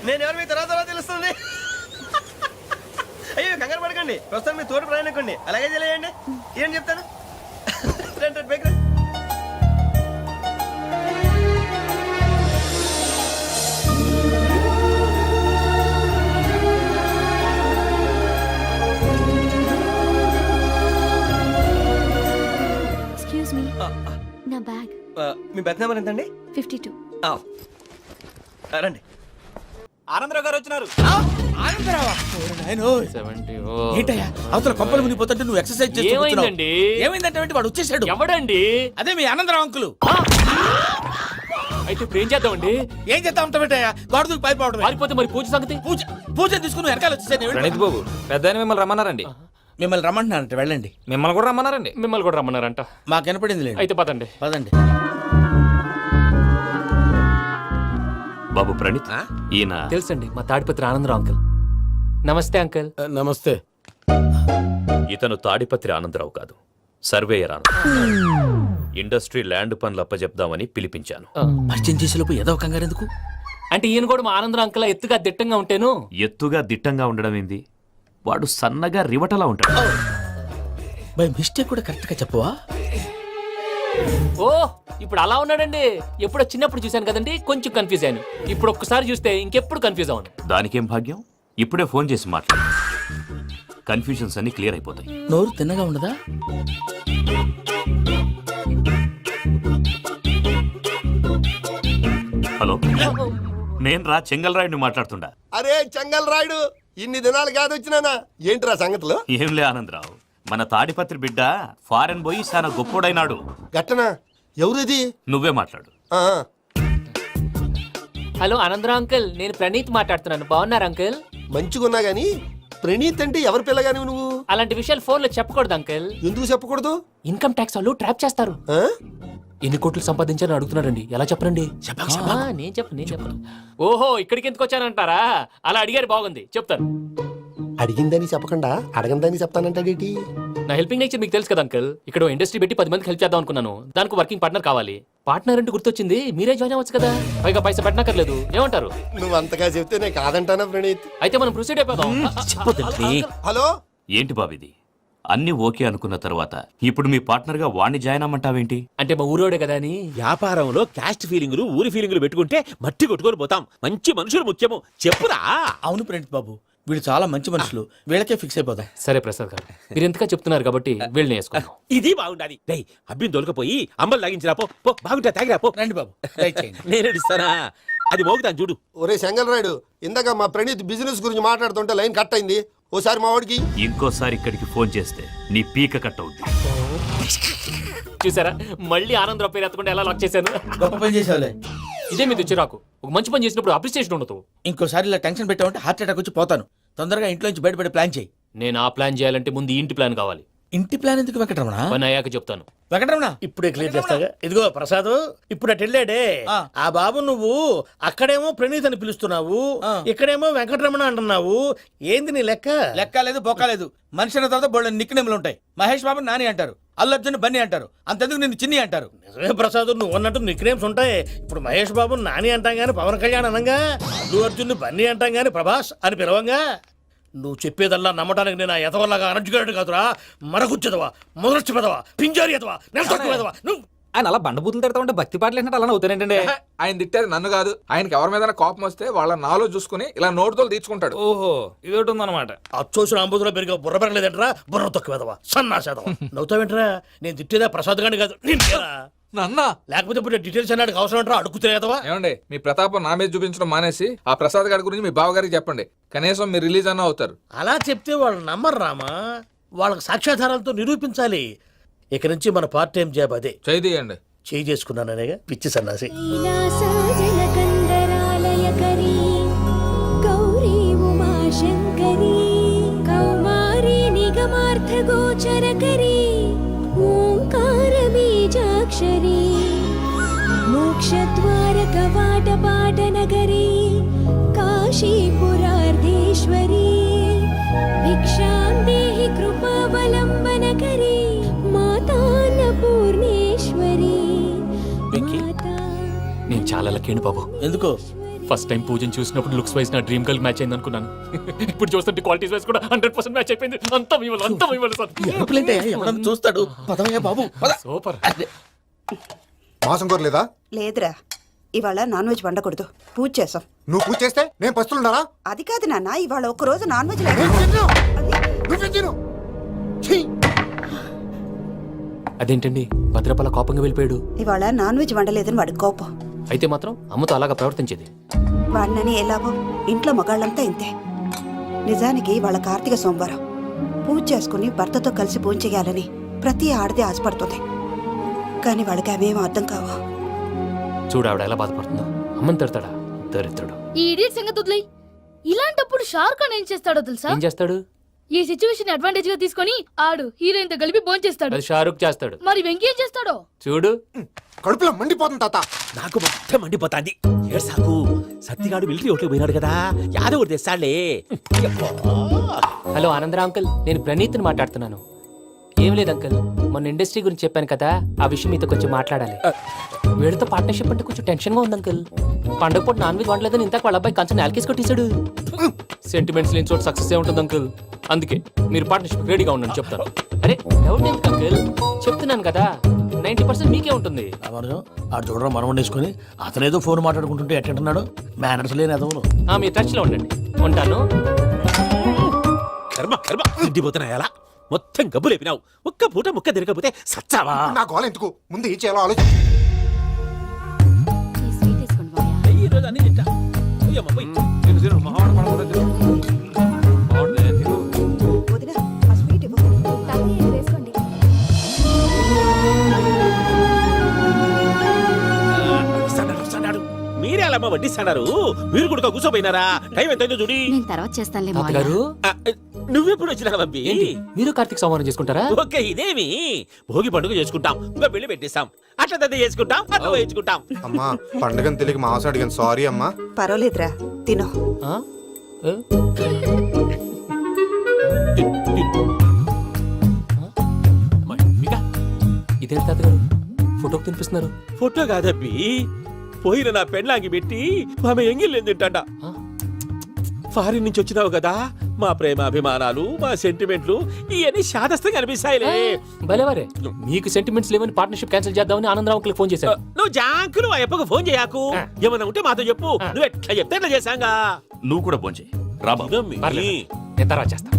నేను ఎవరు మీ తర్వాత తెలుస్తుంది. అయ్యో కంగారు పడకండి, ప్రస్తుతం మీ తోటి ప్రయాణకండి. అలాగే తెలియండి. ఏం చెప్తాను. రండి బైక్ రండి. ఎక్స్క్యూజ్ మీ, నా బ్యాగ్. మీ బెత్ నెంబర్ ఎంతండి? 52. రండి. ఆనందరావు గారు వచ్చినారు. ఏంటయ్యా అవతల కొంపలు మునిగిపోతుంటే నువ్వు ఎక్సర్సైజ్ చేస్తున్నావు? ఏమైందంటే వాడు వచ్చేసాడు. ఎవడండి? అదే మీ ఆనందరావు అంకులు. అయితే ఇప్పుడు ఏం చేద్దామండి? ఏం చేస్తా ఉంటావేటయ్యా? గోడ దూకి పైపోవడం. పారిపోతే మరి పూజ సంగతి? పూజ తీసుకుని వెనకాల వచ్చేసాను. ప్రణీత్ బాబు, పెద్ద మిమ్మల్ని రమ్మన్నారండి. మిమ్మల్ని రమ్మంటున్నారంట వెళ్ళండి. మిమ్మల్ని కూడా రమ్మన్నారండి. మిమ్మల్ని కూడా రమ్మన్నారంట. మాకు వినపడింది లేండి. అయితే పదండి. పదండి. బాబు ప్రణీత్, ఈయన తెలుసండి, మా తాడిపత్రి ఆనందరావు అంకుల్. నమస్తే అంకుల్. నమస్తే. ఇతను తాడిపత్రి ఆనందరావు కాదు, సర్వేయర్ ఆనందరావు. ఇండస్ట్రీ ల్యాండ్ పనులు అప్పచెప్దామని పిలిపించాను. పరిచయం చేసేలోపు ఏదో కంగారు ఎందుకు? అంటే ఈయన కూడా మా ఆనందరావు అంకుల్ ఎత్తుగా దిట్టంగా ఉంటాను. ఎత్తుగా దిట్టంగా ఉండడం ఏంది, వాడు సన్నగా రివటలా ఉంటాడు. బై మిస్టేక్ కూడా కరెక్ట్ గా చెప్పవా? ఓ ఇప్పుడు అలా ఉన్నాడండి. ఎప్పుడో చిన్నప్పుడు చూశాను కదండి, కొంచెం కన్ఫ్యూజ్ అయ్యాను. ఇప్పుడు ఒక్కసారి చూస్తే ఇంకెప్పుడు కన్ఫ్యూజ్ అవ్వను. దానికేం భాగ్యం, ఇప్పుడే ఫోన్ చేసి మాట్లాడు. కన్ఫ్యూజన్స్ అన్ని క్లియర్ అయిపోతాయి. నోరు తిన్నగా ఉండదా? హలో, నేను రా చెంగల్రాయుడిని మాట్లాడుతుండా. అరే చెంగల్ రాయుడు, ఇన్ని దినాలు కాదు వచ్చినానా? ఏంట్రా సంగతులు? ఏంలే ఆనందరావు, మన తాడిపత్రి బిడ్డ ఫారెన్ పోయి చాలా గొప్పోడైనాడు. గట్టనా? ఎవరిది? నువ్వే మాట్లాడు. హలో ఆనందరావు అంకుల్, నేను ప్రణీత్ మాట్లాడుతున్నాను. బాగున్నారు అంకుల్? మంచిగున్నా గాని ప్రణీత్ అంటే ఎవరి పిల్లగాని నువ్వు? అలాంటి విషయాలు ఫోన్ లో చెప్పకూడదు అంకుల్. ఎందుకు చెప్పకూడదు? ఇన్కమ్ ట్యాక్స్ వాళ్ళు ట్రాప్ చేస్తారు. ఆ? ఎన్ని కోట్లు సంపాదించాలని అడుగుతున్నారండి. ఎలా చెప్పరండి? నేను చెప్పను. ఓహో, ఇక్కడికి ఎందుకు వచ్చానంటారా? అలా అడిగారు, బాగుంది, చెప్తాను. అడిగిందని చెప్పకుండా అడగందని చెప్తానంటాడేటి? నా హెల్పింగ్ నేచర్ మీకు తెలుసు కదా అంకుల్. ఇక్కడ ఇండస్ట్రీ పెట్టి 10 మందికి హెల్ప్ చేద్దాం అనుకున్నాను. దానికి వర్కింగ్ పార్ట్నర్ కావాలి. పార్ట్నర్ అంటే గుర్తొచ్చింది, మీరే జాయిన్ అవ్వచ్చు కదా. పైగా పైసా పెట్టనక్కర్లేదు. ఏమంటారు? నువ్వు అంతగా చెప్తే నేను కాదంటానా ప్రణీత్? అయితే మనం ప్రొసీడ్ అయిపోదాం. హలో, ఏంటి బాబిది? అన్ని ఓకే అనుకున్న తర్వాత ఇప్పుడు మీ పార్ట్నర్ గా వాణ్ణి జాయిన్ అమ్మంటావేంటి? అంటే మా ఊరోడే కదా అని. వ్యాపారంలో క్యాస్ట్ ఫీలింగులు, ఊరి ఫీలింగులు పెట్టుకుంటే మట్టి కొట్టుకొని పోతాం. మంచి మనుషులు ముఖ్యము. చెప్పురా. అవును ప్రణీత్ బాబు, వీళ్ళు చాలా మంచి మనుషులు. వీళ్ళకే ఫిక్స్ అయిపోదాం. సరే ప్రసాద్ గారు, మీరు ఎంతగా చెప్తున్నారు కాబట్టి వీళ్ళని వేసుకుందాం. ఇది బాగుండాలి. డై అబ్బిని దొలకపోయి అమ్మలు లాగించిరా పో. పో బాగుంటా తాగిరా పో. రండి బాబు, దయచేయండి. నేను ఇస్తానా? అది మోగుతాను చూడు. ఒరే చెంగల్ రాయుడు, ఇందాక మా ప్రణీత్ బిజినెస్ గురించి మాట్లాడుతుంటే లైన్ కట్ అయింది. ఓసారి మా వాడికి ఇంకోసారి ఇక్కడికి ఫోన్ చేస్తే నీ పీక కట్ అవుద్ది. చూసారా, మళ్ళీ ఆనందరావు పేరు ఎత్తకుండా ఎలా లాక్ చేశాను. గొప్ప పని చేసావులే. ఇదే మీద చిరాకు. ఒక మంచి పని చేసినప్పుడు అప్రిసియేషన్ ఉండదు. ఇంకోసారి ఇలా టెన్షన్ పెట్టామంటే హార్ట్ అటాక్ వచ్చి పోతాను. తొందరగా ఇంట్లో నుంచి బయటపడే ప్లాన్ చేయి. నేను ఆ ప్లాన్ చేయాలంటే ముందు ఈ ఇంటి ప్లాన్ కావాలి. ఇంటి ప్లాన్ ఎందుకు వెంకటరమణ? పని అయ్యాక చెప్తాను. వెంకటరమణ, ఇప్పుడే క్లియర్ చేస్తాగా. ఇదిగో ప్రసాద్, ఇప్పుడు అటు వెళ్ళాడే ఆ. ఆ బాబు, నువ్వు అక్కడేమో ప్రణీత్ అని పిలుస్తున్నావు, ఆ. ఇక్కడేమో వెంకటరమణ అంటున్నావు. ఏంది నీ లెక్క? లెక్క లేదు, బొక్క లేదు. మనిషి అన్న తర్వాత బోళ్ళ నిక్నెములు ఉంటాయి. మహేష్ బాబు నాని అంటారు, అల్లు అర్జున్ బన్నీ అంటారు, అంతెందుకు నిన్ను చిన్ని అంటారు. నిజమే ప్రసాద్, నువ్వు అన్నట్టు నిక్నేమ్స్ ఉంటాయి. ఇప్పుడు మహేష్ బాబు నాని అంటాం గాని పవన్ కళ్యాణ్ అనంగా, అల్లు అర్జున్ బన్నీ అంటాం గాని ప్రభాస్ అని పిలవంగా. నువ్వు చెప్పేదల్లా నమ్మటానికి నేను ఎతవల్లాగా అనర్జుగాడు కాదురా. మరగుచ్చదవా, మొదలచ్చి పెదవా, పింజారి ఎదవా, నెలసొక్కుదవా నువ్వు. ఆయన అలా బండబూతులు తిడతా ఉంటే భక్తి పాటలు ఏంటంటే అలా అవుతానంటే. ఆయన తిట్టేది నన్ను కాదు, ఆయనకి ఎవరి మీద కోపం వస్తే వాళ్ళ నాలో చూసుకుని ఇలా నోటుతో తీర్చుకుంటాడు. ఓహో, ఇదొకటి ఉందన్నమాట. అచ్చోసిన అంబుధులో పెరిగే బుర్ర పెరగలేదంటరా, బుర్ర తొక్కువేదవా, సన్నాసేదవా. నవ్వుతావేంట్రా? నేను తిట్టేదా ప్రసాద్ గాని కాదు, నిన్నేరా. నన్నా? లేకపోతే ఇప్పుడు డీటెయిల్స్ అన్నాడు అవసరం అంటారా? అడుగుతాయేదవా. ఏమండి, మీ ప్రతాపం నా మీద చూపించడం మానేసి ఆ ప్రసాద్ గారి గురించి మీ బావగారికి చెప్పండి. కనీసం మీరు రిలీజ్ అన్న అవుతారు. అలా చెప్తే వాళ్ళు నమ్మరు రామా. వాళ్ళకి సాక్ష్యాధారాలతో నిరూపించాలి. ఇక నుంచి మన పార్ట్ టైం జాబ్ అదే. చేయండి. చేయి చేసుకున్నాననేగా పిచ్చి సన్నాసి. గౌరీ ఉమాశంకరీ కౌమారీ నిగమార్థగోచరకరీ ఓంకార బీజాక్షరీ మోక్షద్వార కవాట పాటనగరీ కాశీపురార్ధేశ్వరీ భిక్షాం దేహి కృపావలంబనకరీ మాతాన్నపూర్ణేశ్వరీ. నేను చాలా లక్కీని బాబు. ఎందుకో? ఫస్ట్ టైం పూజను చూసినప్పుడు లుక్స్ వైజ్ నా డ్రీమ్ గర్ల్ మ్యాచ్ అయింది అనుకున్నాను. ఇప్పుడు చూస్తుంటే క్వాలిటీస్ వైజ్ కూడా 100% మ్యాచ్ అయిపోయింది. అంతా ఇవ్వాలి సార్. ఎవడన్నా చూస్తాడు. పదవయ్యా బాబు, పద. సూపర్. మాసం కోరలేదా? లేదురా, ఇవాళ నాన్ వెజ్ వండకూడదు, పూజ చేసాం. నువ్వు పూజ చేస్తే నేను పస్తులున్నారా? అది కాదు నాన్న, ఇవాళ ఒక రోజు నాన్ వెజ్ లేదు. అదేంటండి, భద్రపల కోపంగా వెళ్ళిపోయాడు. ఇవాళ నాన్ వెజ్ వండలేదని వాడి కోపం. అయితే మాత్రం అమ్మతో అలాగా ప్రవర్తించేది. వాడినని ఎలాగో ఇంట్లో మగాళ్ళంతా ఇంతే. నిజానికి వాళ్ళ కార్తీక సోమవారం పూజ చేసుకుని భర్తతో కలిసి పూజ చేయాలని ప్రతి ఆడది ఆశపడుతుంది. కానీ వాళ్ళకి అవేమో అర్థం కావు. చూడు ఆవిడ ఎలా బాధపడుతుందో. అమ్మని తిడతాడా దరిద్రుడు. ఈ ఇడియట్ సంగతి వదిలేయ్. ఇలాంటప్పుడు షారుఖ్ ఖాన్ ఏం చేస్తాడో తెలుసా? ఏం చేస్తాడు? ఈ సిచ్యువేషన్ అడ్వాంటేజ్ గా తీసుకొని ఆడు హీరోయిన్ తో కలిపి బోన్ చేస్తాడు. అది షారుఖ్ చేస్తాడు. మరి వెంకీ ఏం చేస్తాడో చూడు. కడుపులో మండిపోతుంది తాత. నాకు మొత్తం మండిపోతాంది. ఏడ్సాకు, సత్తిగాడు మిలిటరీ ఓట్లు పోయినాడు కదా, యాదవ్ తెస్తాడులే. హలో ఆనందరా అంకుల్, నేను ప్రణీత్ని మాట్లాడుతున్నాను. ఏం లేదు అంకుల్, మొన్న ఇండస్ట్రీ గురించి చెప్పాను కదా, ఆ విషయం మీతో కొంచెం మాట్లాడాలి. వీడితో పార్ట్నర్షిప్ అంటే కొంచెం టెన్షన్ గా ఉంది అంకుల్. పండగ పూట నాన్ వెజ్ వండలేదని ఇంతకు వాళ్ళ అబ్బాయి కంచెం నేలకేసి కొట్టేశాడు. సెంటిమెంట్స్ లేని చోట సక్సెస్ ఏ ఉంటుంది అంకుల్. అందుకే మీరు పార్ట్నర్షిప్ రెడీగా ఉండండి చెప్తాను. అరే డౌట్ ఏంటి అంకుల్, చెప్తున్నాను కదా 90% మీకే ఉంటుంది. ఆడు చూడడం మనం వండేసుకుని అతనేదో ఫోన్ మాట్లాడుకుంటుంటే ఎట్టంటున్నాడు. మేనర్స్ లేని అదవులు. మీరు టచ్ లో ఉండండి. ఉంటాను. కర్మ కర్మ, తిండిపోతున్నా ఎలా మొత్తం గబ్బు లేపినావు. ఒక్క పూట ముక్క తిరగకపోతే సచ్చావా? నా గోల ఎందుకు, ముందు ఏం చేయాలో ఆలోచన. ఈ రోజు అన్ని తింటా. పోయమ్మ, పోయ్. వదినా, ఆ స్వీట్ ఇవ్వు. మీరే అలా వడ్డిస్తాడారు, మీరు కూడా కూర్చోపోయినారా? టైం ఎంతైందో చూడి. నేను తర్వాత చేస్తానులే తాతగారు, నువ్వెప్పుడు వచ్చినా బంబి? మీరు కార్తీక్ సంహారం చేసుకుంటారా? ఓకే, ఇదేమి భోగి పండుగ చేసుకుంటాం, ఇంకా పెళ్లి పెట్టేస్తాం, అట్లా దద్ద చేసుకుంటాం, అట్లా వేయించుకుంటాం. అమ్మా పండుగని తెలియక మాంసం అడిగాను, సారీ అమ్మా. పర్వాలేదురా, తినో. ఆ? ఏ? ఇదేంటి తాతగారు ఫోటోకి తినిపిస్తున్నారు? ఫోటో కాదబ్బి, పోయిన నా పెళ్ళాంగి పెట్టి ఆమె ఎంగిల్లేం తింటాడ. ఫారిన్ నుంచి వచ్చినావు కదా, మా ప్రేమ అభిమానాలు, మా సెంటిమెంట్లు ఇవన్నీ శాదస్తంగా అనిపిస్తాయిలే. భలేవారే, మీకు సెంటిమెంట్స్ లేవని పార్ట్నర్షిప్ క్యాన్సిల్ చేద్దామని ఆనందరావుకి ఫోన్ చేశాను. నువ్వు జాంకులు ఆ అప్పకు ఫోన్ చేయకు, ఏమన్నా ఉంటే మాతో చెప్పు. నువ్వు ఎట్లా చెప్తే ఎట్లా చేశాంగా. నువ్వు కూడా ఫోన్ చేయి రాబా. నేను తర్వాత చేస్తా.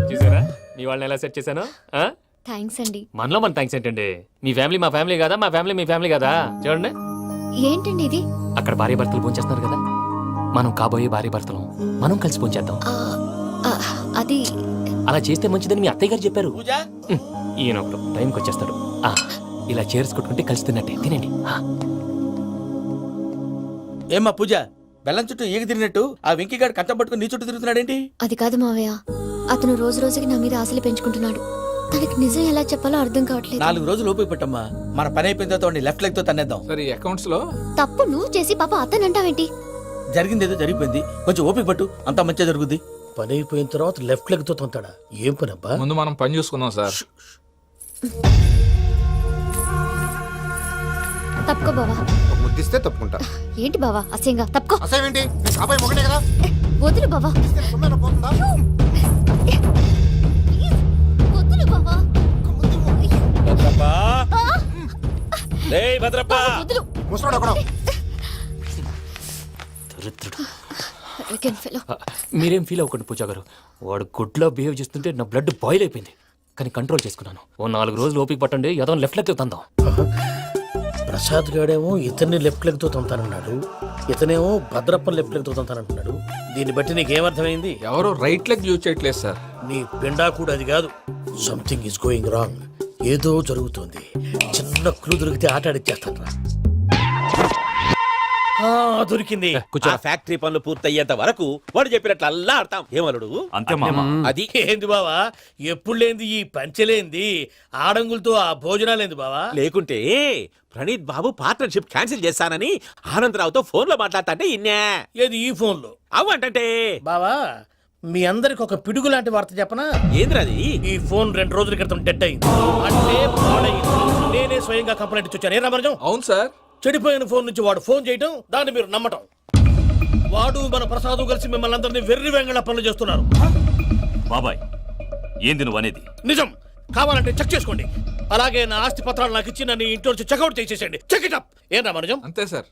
చూసారా మీ వాళ్ళని ఎలా సెట్ చేశాను? థ్యాంక్స్ అండి. మనలో మన థ్యాంక్స్ ఏంటండి, మీ ఫ్యామిలీ మా ఫ్యామిలీ కదా, మా ఫ్యామిలీ మీ ఫ్యామిలీ కదా. చూడండి, ఏంటండి ఇది? అక్కడ భార్య భర్తలు ఫోన్ చేస్తున్నారు కదా, మనం కాబోయే భార్య భర్తలు మనం కలిసి ఫోన్ చేద్దాం. అది అలా చేస్తే మంచిదని మీ అత్తయ్య గారు చెప్పారు. పూజ, ఈయన ఒకడు టైంకి వచ్చేస్తాడు. ఇలా చేర్స్ కొట్టుకుంటే కలిసి తిన్నట్టే, తినండి. ఏమ్మా పూజ, బెల్లం చుట్టూ ఈగ తిరిగినట్టు ఆ వెంకీగాడు కట్టం పట్టుకుని నీ చుట్టూ తిరుగుతున్నాడేంటి? అది కాదు మావయ్య, అతను రోజు రోజుకి నా మీద ఆశలు పెంచుకుంటున్నాడు. తనకి నిజం ఎలా చెప్పాలో అర్థం కావట్లేదు. 4 రోజులు ఓపిక పట్టమ్మా, మన పని అయిపోయిన తర్వాత లెఫ్ట్ లెగ్ తో తన్నేద్దాం. సరే అకౌంట్స్ లో తప్పు నువ్వు చేసి పాప అతను అంటావేంటి? జరిగింది ఏదో జరిగిపోయింది, కొంచెం ఓపిక పట్టు, అంతా మంచిగా జరుగుద్ది. పని అయిపోయిన తర్వాత లెఫ్ట్ లెగ్ తో తొంతాడా? ఏం పని అబ్బా? ముందు మనం పని చూసుకుందాం సార్. తప్పుకో బావా. ముద్దిస్తే తప్పుకుంటా. ఏంటి బావా అసహ్యంగా? తప్పుకో. అసేమేంటి, కాబోయే మొగనే కదా. వదులు బావా. పోతుందా? వదులు బావా. భద్రప్పా, రేయ్ భద్రప్పా. వదులు. ముసరాడు అక్కడ. మీరేం ఫీల్ అవ్వకండి పూజా గారు, వాడు గుడ్లో బిహేవ్ చేస్తుంటే నా బ్లడ్ బాయిల్ అయిపోయింది, కానీ కంట్రోల్ చేసుకున్నాను. ఓ 4 రోజులు ఓపిక పట్టండి, ఏదో లెఫ్ట్ లెగ్ తందాం. ప్రసాద్ గాడేమో ఇతన్ని లెఫ్ట్ లెగ్ తో తొంతానన్నాడు, ఇతనేమో భద్రప్పని లెఫ్ట్ లెగ్ తో తొంతానంటున్నాడు. దీన్ని బట్టి నీకేమర్థమైంది? ఎవరు రైట్ లెగ్ యూజ్ చేయట్లేదు సార్. నీ పిండా కూడా అది కాదు. Something is going wrong. ఏదో జరుగుతుంది. చిన్న క్లూ దొరికితే ఆట ఆడిచ్చేస్తాను రా. దొరికింది. ఆ ఫ్యాక్టరీ పనులు పూర్తయ్యేంత వరకు వాడు చెప్పినట్లు అల్లా ఆడతాం. ఏమలుడు అంతే మామ. అది ఏంది బావా, ఎప్పుడు లేంది ఈ పంచలేంది, ఆడంగులతో ఆ భోజనాలేంది బావా? లేకుంటే ప్రణీత్ బాబు పార్ట్నర్షిప్ క్యాన్సిల్ చేస్తానని ఆనందరావుతో ఫోన్ లో మాట్లాడతాంటే ఇన్నే. ఏది ఈ ఫోన్ లో? అవ్వంటే బావా, మీ అందరికి ఒక పిడుగు లాంటి వార్త చెప్పనా? ఏంద్రది? ఈ ఫోన్ 2 రోజుల క్రితం డెడ్ అయింది, అంటే పాడైంది. నేనే స్వయంగా కంప్లైంట్ ఇచ్చి వచ్చాను. ఏ రామరాజం? అవును సార్. చెడిపోయిన ఫోన్ నుంచి వాడు ఫోన్ చేయటం, దాన్ని మీరు నమ్మటం. వాడు మన ప్రసాదు కలిసి మిమ్మల్ని అందరినీ వెర్రి వెంగళ పనులు చేస్తున్నారు. బాబాయ్, ఏంది నువ్వు అనేది? నిజం. కావాలంటే చెక్ చేసుకోండి. అలాగే నా ఆస్తి పత్రాలు నాకు ఇచ్చి నన్ను ఇంట్లో నుంచి చెక్అౌట్ చేసేసండి. Check it up. ఏం రామరాజం? అంతే సార్.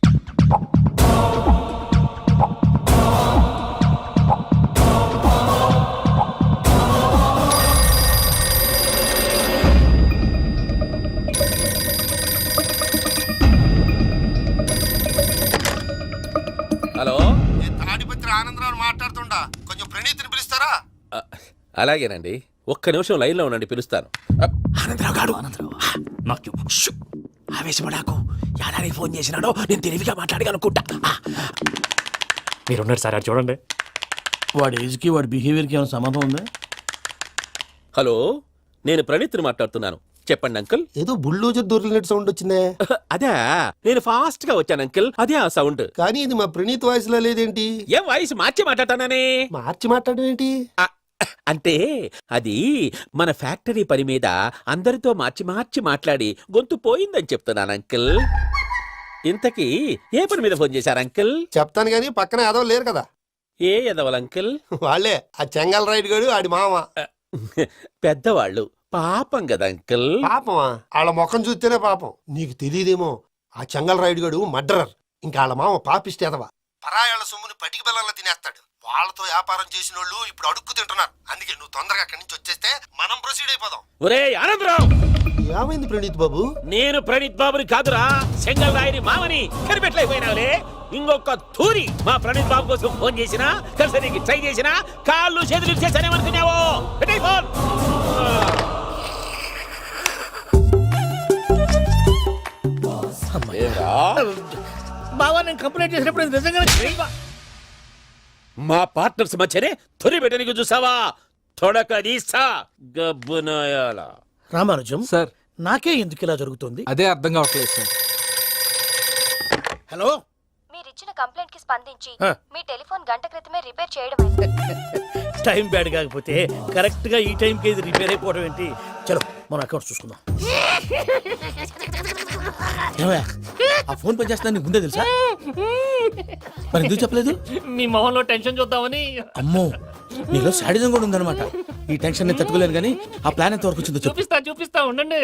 హలో, తాడిపత్రి ఆనందరావు మాట్లాడుతుండా, కొంచెం ప్రణీతిని పిలుస్తారా? అలాగేనండి, ఒక్క నిమిషం లైన్ లో ఉండండి, పిలుస్తాను. ఆనందరావు గాడు. నాకు ఆవేశపడాకు, యాదానికి ఫోన్ చేసినాడో నేను తెలివిగా మాట్లాడగలనుకుంటా. మీరున్నారు సార్, అది చూడండి. వాడి ఏజ్కి వాడి బిహేవియర్కి ఏమైనా సంబంధం ఉందా? హలో, నేను ప్రణీత్ని మాట్లాడుతున్నాను. చెప్పండి అంకుల్. ఏదో బుల్డోజర్ దొరికినట్టు సౌండ్ వచ్చిందే. అదే, నేను ఫాస్ట్ గా వచ్చాను అంకుల్. అదే ఆ సౌండ్. కానీ ఇది మా ప్రణీత్ వాయిస్ లో లేదేంటి? ఏం వాయిస్ మార్చి మాట్లాడతానని? మార్చి మాట్లాడడం ఏంటి? అంటే అది మన ఫ్యాక్టరీ పని మీద అందరితో మార్చి మార్చి మాట్లాడి గొంతు పోయిందని చెప్తున్నాను అంకుల్. ఇంతకీ ఏ పని మీద ఫోన్ చేశారు అంకుల్? చెప్తాను గానీ పక్కన ఏదో లేరు కదా. ఏ ఎదవలు అంకుల్? వాళ్ళే ఆ చెంగల్ రైడ్ గడు ఆడి మామ. పెద్దవాళ్ళు, పాపం కదా అంకుల్. పాపమా? వాళ్ళ ముఖం చూస్తేనే పాపం. నీకు తెలియదేమో, ఆ చెంగల్ రైడ్ గడు మర్డరర్. ఇంకా వాళ్ళ మామ పాపిస్తేదవా. పరాయాళ్ళ సొమ్ముని పటికి బెల్లంలో తినేస్తాడు. వాళ్ళతో వ్యాపారం చేసిన వాళ్ళు ఇప్పుడు అడుక్కు తింటున్నారు. అందుకే నువ్వు తొందరగా అక్కడి నుంచి వచ్చేస్తే మనం ప్రొసీడ్ అయిపోదాం. ఒరే ఆనందరావు! ఏమైంది ప్రణీత్ బాబు? నేను ప్రణీత్ బాబుని కాదురా, సెంగల్ రాయని మామని. కనిపెట్టలేకపోయినావులే. ఇంకొక తూరి మా ప్రణీత్ బాబు కోసం ఫోన్ చేసినా, కలిసి ట్రై చేసినా, కాళ్ళు చేతులు చేశానేమనుకున్నావో. పెట్టేయ్ ఫోన్. బావా, నేను కంప్లైంట్ చేసినప్పుడు ఇది నిజంగానే మా పార్ట్నర్స్ మధ్యనే తొలి పెట్టడానికి చూసావా? తొడక తీస్తా గబ్బునాయాల. రామానుజం సార్, నాకే ఎందుకు ఇలా జరుగుతుంది? అదే అర్థం కావట్లేదు సార్. హలో, మీరిచ్చిన కంప్లైంట్ కి స్పందించి ఆ. మీ టెలిఫోన్ గంట క్రితమే రిపేర్ చేయడమైంది. టైం బ్యాడ్ కాకపోతే కరెక్ట్ గా ఈ టైంకి ఇది రిపేర్ అయిపోవడం ఏంటి? చలో మన అకౌంట్ చూసుకుందాం. ఏమయ్యా, ఆ ఫోన్ పని చేస్తున్నా నీకు ముందే తెలుసా? మరి ఎందుకు చెప్పలేదు? మీ మొహంలో టెన్షన్ చూద్దామని. అమ్మో, నీలో శాడిజం కూడా ఉందన్నమాట. ఈ టెన్షన్ నేను తట్టుకోలేను కానీ ఆ ప్లాన్ ఎంత వరకు వచ్చిందో చెప్పు. చూపిస్తా ఉండండి.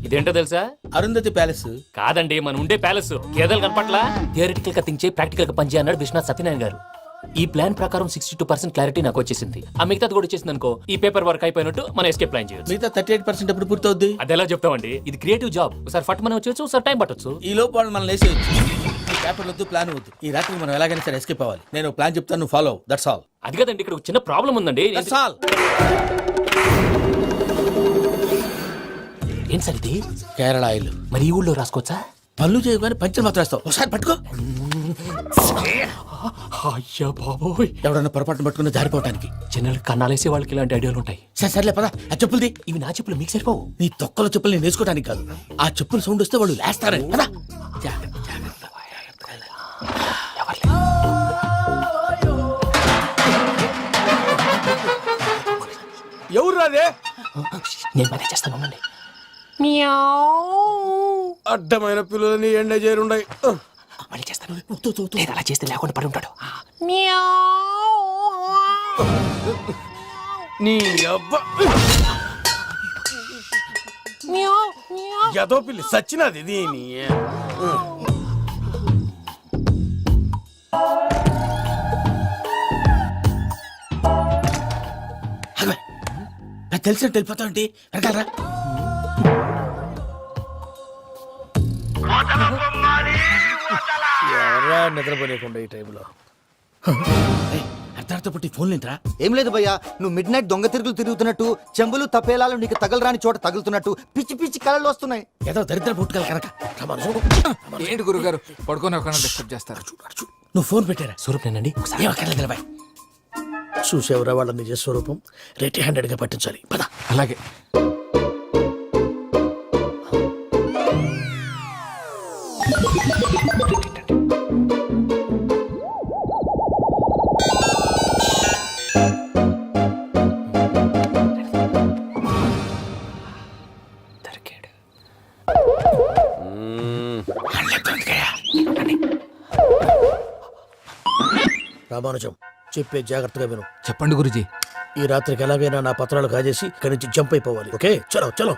ఇదేంటో తెలుసా? అరుంధతి ప్యాలెస్ కాదండి, మన ఉండే ప్యాలెస్. గేదెలు కనపట్లా? థియరిటికల్ గా థింక్ చేయి, ప్రాక్టికల్ గా పనిచేయి అన్నాడు విశ్వనాథ్ సత్యనారాయణ గారు. ఈ ప్లాన్ ప్రకారం 62% క్లారిటీ నాకు వచ్చేసింది. ఆ మిగతాది కూడా వచ్చేసింది అనుకో, ఈ పేపర్ వర్క్ అయిపోయినట్టు మనం ఎస్కేప్ ప్లాన్ చేయొచ్చు. మిగతా 38% ఎప్పుడు పూర్తవుద్ది? అది ఎలా చెప్తామండి? ఇది క్రియేటివ్ జాబ్. ఒకసారి ఫట్ మనం వచ్చేయచ్చు, ఒకసారి టైం పట్టొచ్చు. ఈ లోపు వాళ్ళు మనం లేసేయచ్చు. ఈ పేపర్ వద్దు, ప్లాన్ వద్దు. ఈ రాత్రికి మనం ఎలాగైనా సరే ఎస్కేప్ అవ్వాలి. నేను ప్లాన్ చెప్తాను, నువ్వు ఫాలో. That's all. అది కదండి, ఇక్కడ ఒక చిన్న ప్రాబ్లం ఉందండి. That's all. ఏం సార్ ఇది? కేరళ ఆయిల్. మరి ఈ ఊళ్ళో రాసుకోవచ్చా? పళ్ళు చేయగానే పంచలు మాత్రం వేస్తావు. ఒకసారి పట్టుకో. అయ్యా బాబోయ్, ఎవడన్నా పొరపాటున పట్టుకున్న జారిపోవటానికి. జనరల్ కన్నాలేసే వాళ్ళకి ఇలాంటి ఐడియాలు ఉంటాయి. సర్లే పదా, ఆ చెప్పులది. ఇవి నా చెప్పులు మీకు సరిపోవు. నీ తొక్కల చెప్పులు నేను వేసుకోవడానికి కాదు, ఆ చెప్పులు సౌండ్ వస్తే వాళ్ళు లేస్తారని. పదా. ఎవరు రాదే? నేను పని చేస్తాను, ఉండండి. అడ్డమైన పిల్లలని ఎండ చేరుండయి. మళ్ళీ చేస్తాను. లేదు, అలా చేస్తే లేకుండా పడి ఉంటాడు. నీ అబ్బా ఎదో పిల్లి సచ్చినది దీని. తెలిసినట్టు వెళ్ళిపోతావు ఏంటి? వెనకాలరా. ఎవరా నిద్రపోలేకుండా ఈ టైంలో? అర్ధరాత్రి పుట్టి ఫోన్ లేంట్రా? ఏం లేదు భయ్యా, నువ్వు మిడ్ నైట్ దొంగ తిరుగులు తిరుగుతున్నట్టు, చెంబులు తపేలాలు నీకు తగలరాని చోట తగులుతున్నట్టు పిచ్చి పిచ్చి కళలు వస్తున్నాయి. ఏదో దరిద్ర పుట్టుకల కనుక. ఏంటి గురుగారు పడుకొని ఒక డిస్టర్బ్ చేస్తారు? నువ్వు ఫోన్ పెట్టారా? స్వరూపేనండి. ఏమక్కర్లేదు. చూసేవరా వాళ్ళ నిజ స్వరూపం. రెట్టి హ్యాండెడ్ గా పట్టించాలి. పద. అలాగే. రామానుజం, చెప్పే జాగ్రత్తగా విను. చెప్పండి గురుజీ. ఈ రాత్రికి ఎలాగైనా నా పత్రాలు కాజేసి ఇక్కడి నుంచి జంప్ అయిపోవాలి. ఓకే, చలో చలో.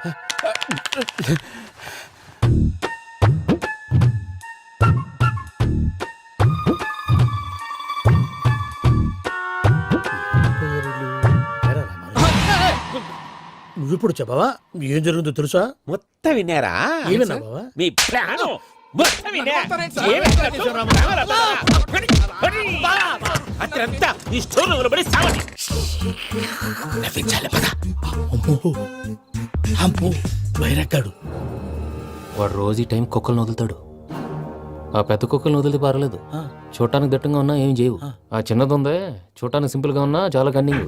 నువ్విప్పుడు చెప్పవా ఏం జరుగుతుందో తెలుసా? మొత్తం విన్నారా? ఏమన్నా బావా? మీ ప్లాన్ మొత్తం విన్నా. అత్రంతా ఈ స్టోర్ రూమ్ లో పడి సావండి. నవ్వించాలి. పద. అమ్మో, అమ్మో, వైరక్కాడు. వాడు రోజు ఈ టైం కుక్కలను వదులుతాడు. ఆ పెద్ద కుక్కల్ని వదిలితే పర్లేదు, చూడటానికి దట్టంగా ఉన్నా ఏం చేయవు. ఆ చిన్నది ఉందే, చూడటానికి సింపుల్ గా ఉన్నా చాలా కన్నింగ్.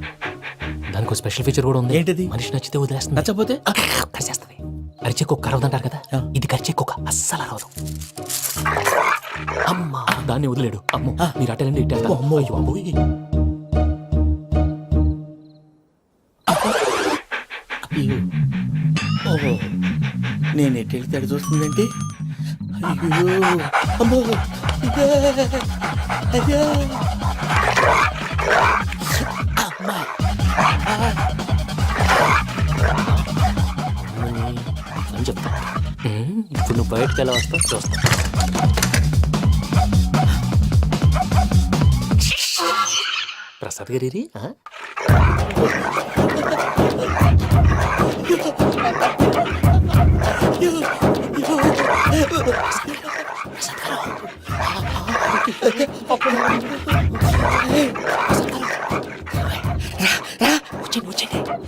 దానికి స్పెషల్ ఫీచర్ కూడా ఉంది. ఏంటిది? మనిషి నచ్చితే వదిలేస్తుంది, నచ్చపోతే కరిచేస్తుంది. అరిచే కుక్క అరవదంటారు కదా, ఇది కరిచే కుక్క అస్సలు అరవదు. అమ్మా, దాన్ని వదిలేడు. అమ్మో, మీరు అటెండి ఇట్టే. అమ్మో, అయ్యో అమ్మోయ్. ఓహో, నేను ఎటు వెళ్తే అటు చూస్తుందంటే. అయ్యో అమ్మో, అయ్యో అమ్మా. అని చెప్తా. ఇప్పుడు నువ్వు బయటకు ఎలా వస్తావు చూస్తా. ప్రసాద్ గారి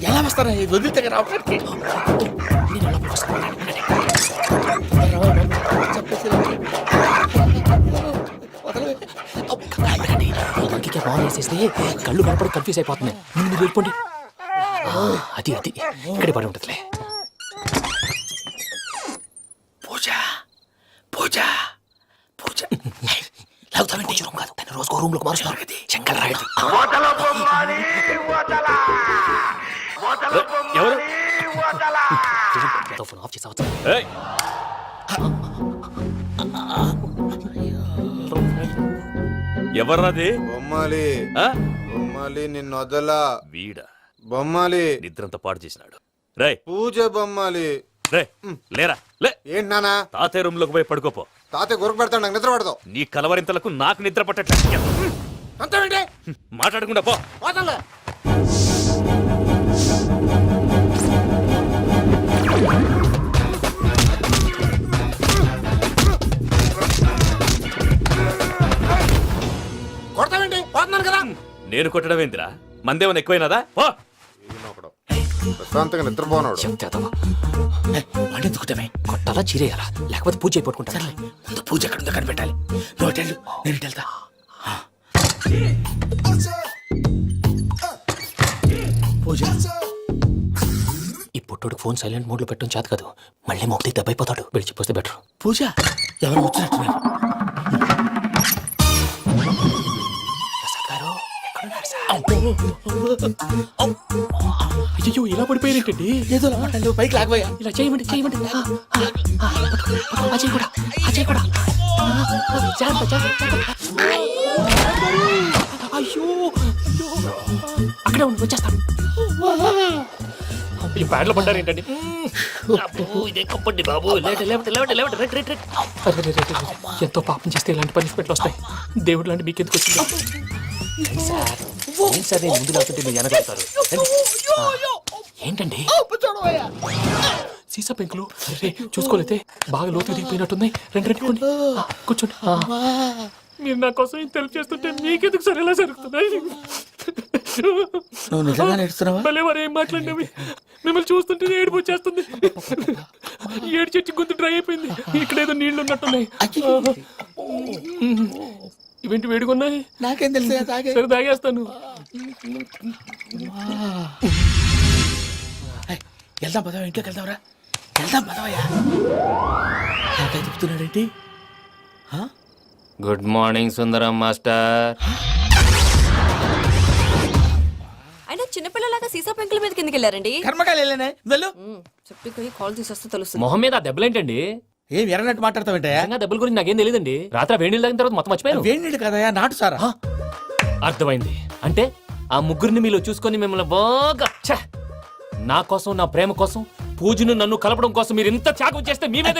ఎలా వస్తారా వదిలితే రావడానికి? వేసేస్తే కళ్ళు కనపడి కన్ఫ్యూజ్ అయిపోతున్నాయి. మీరు వెళ్ళిపోండి. అది అది ఇక్కడే పడి ఉంటుందిలే. పూజ పూజ పూజ లాగుతామంటే రూమ్ కాదు, తన రోజుకో రూమ్ లోకి మారుస్తున్నారు కదా. శంకర్ రాయుడు ఫోన్ ఆఫ్ చేసి అవసరం. ఎవర్రాది? బొమ్మాలి బొమ్మాలి నిన్ను వదలా. వీడా బొమ్మాలి నిద్రంతా పాడు చేసినాడు. రే పూజ బొమ్మాలి. రే లేరా లే. ఏంటి నానా? తాతయ్య రూమ్ లోకి పోయి పడుకోపో. తాతయ్య గురకు పెడతాడు, నాకు నిద్ర పడతావు. నీ కలవరింతలకు నాకు నిద్ర పట్టట్లేదు. అంతేంటి? మాట్లాడకుండా పో. పోతాలే. కొడతావేంటి? పోతున్నాను కదా. నేను కొట్టడం ఏంటిరా? మందేమన్నా ఎక్కువైనదా? పో. ప్రశాంతంగా నిద్రపోనాడు. వాడిని ఎందుకుంటామే? కొట్టాలా చీరేయాలా, లేకపోతే పూజ అయిపోట్టుకుంటా. ముందు పూజ ఎక్కడ ఉందో కనిపెట్టాలి. నువ్వు అటు వెళ్ళు, నేను ఇటు వెళ్తా. పూజ ఈ పుట్టోడు ఫోన్ సైలెంట్ మోడ్ లో పెట్టడం చేత కాదు, మళ్ళీ మొక్కి దెబ్బైపోతాడు. విడిచిపోతే బెటర్. పూజ ఎవరు వచ్చినట్టున్నారు? అయ్యో ఇలా పడిపోయారేంటండి? ఏదో పైకి లాగబోయా. ఇలా చేయమండి చేయమండి. అజయ్ కూడా అజయ్ కూడా. అయ్యో అక్కడే ఉండి వచ్చేస్తాను. ఈ బ్యాడ్ లో పడ్డారు ఏంటండి? ఎంతో పాపం చేస్తే ఇలాంటి పనిష్మెంట్లు వస్తాయి. దేవుడు లాంటి మీకు ఎందుకు వచ్చింది? సార్ నేను ముందు లేకుంటే మీరు వెనకాడతారు. ఏంటండి సీసా పెంకులు? అరే చూసుకోలేతే బాగా లోతు దిగిపోయినట్టున్నాయి. రెండు రెండు కూర్చోండి. మీరు నా కోసం ఇంత హెల్ప్ చేస్తుంటే మీకెందుకు సరే ఎలా జరుగుతున్నాయి? నువ్వు నిజంగా నేర్చుతున్నావా? భలే మరి ఏం మాట్లాడినవి. మిమ్మల్ని చూస్తుంటే ఏడుపు వచ్చేస్తుంది. ఏడు చెట్టు గొంతు డ్రై అయిపోయింది. ఇక్కడ ఏదో నీళ్లు ఉన్నట్టున్నాయి. ఇవేంటి వేడుకున్నాయి? నాకేం తెలుసు. సరే తాగేస్తాను. వెళ్దాం పదవా, ఇంట్లోకి వెళ్దాంరా. వెళ్దాం పదవయ్యా. నాకై చెప్తున్నాడేంటి? గుడ్ మార్నింగ్ సుందరం మాస్టర్. అయినా చిన్నపిల్లలాగా సీసా పెంకుల మీద కిందకి వెళ్ళారండి. కర్మకాయలు వెళ్ళానే. వెళ్ళు. చెప్పి కాల్ తీసేస్తే తెలుస్తుంది. మొహం మీద ఆ దెబ్బలేంటండి? ఏం ఎర్రనట్టు మాట్లాడతావేంటయా? దెబ్బల గురించి నాకేం తెలియదండి. రాత్రి వేడి నీళ్ళు తాగిన తర్వాత మొత్తం మర్చిపోయాను. వేడి నీళ్ళు కదయా, నాటు సారా. అర్థమైంది. అంటే ఆ ముగ్గురిని మీలో చూసుకొని మిమ్మల్ని బాగా నా కోసం, నా ప్రేమ కోసం, పూజను నన్ను కలపడం కోసం మీరు ఇంత త్యాగం చేస్తే మీ మీద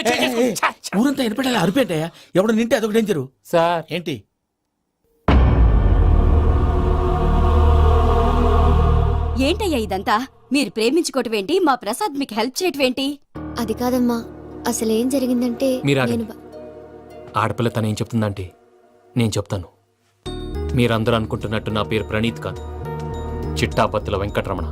ఊరంతా ఎనపెట్టాలి. అరిపేంటయా? ఎవడు నింటే అదొక డేంజరు. సార్ ఏంటి? ఏంటయ్యా ఇదంతా? మీరు ప్రేమించుకోవటం ఏంటి? మా ప్రసాద్ మీకు హెల్ప్ చేయటం ఏంటి? అది కాదమ్మా, అసలు ఏం జరిగిందంటే మీరు నేను ఆడపిల్ల తను ఏం చెప్తుందంటే నేను చెప్తాను. మీరందరూ అనుకుంటున్నట్టు నా పేరు ప్రణీత్ కాదు, చిట్టాపత్తుల వెంకటరమణ.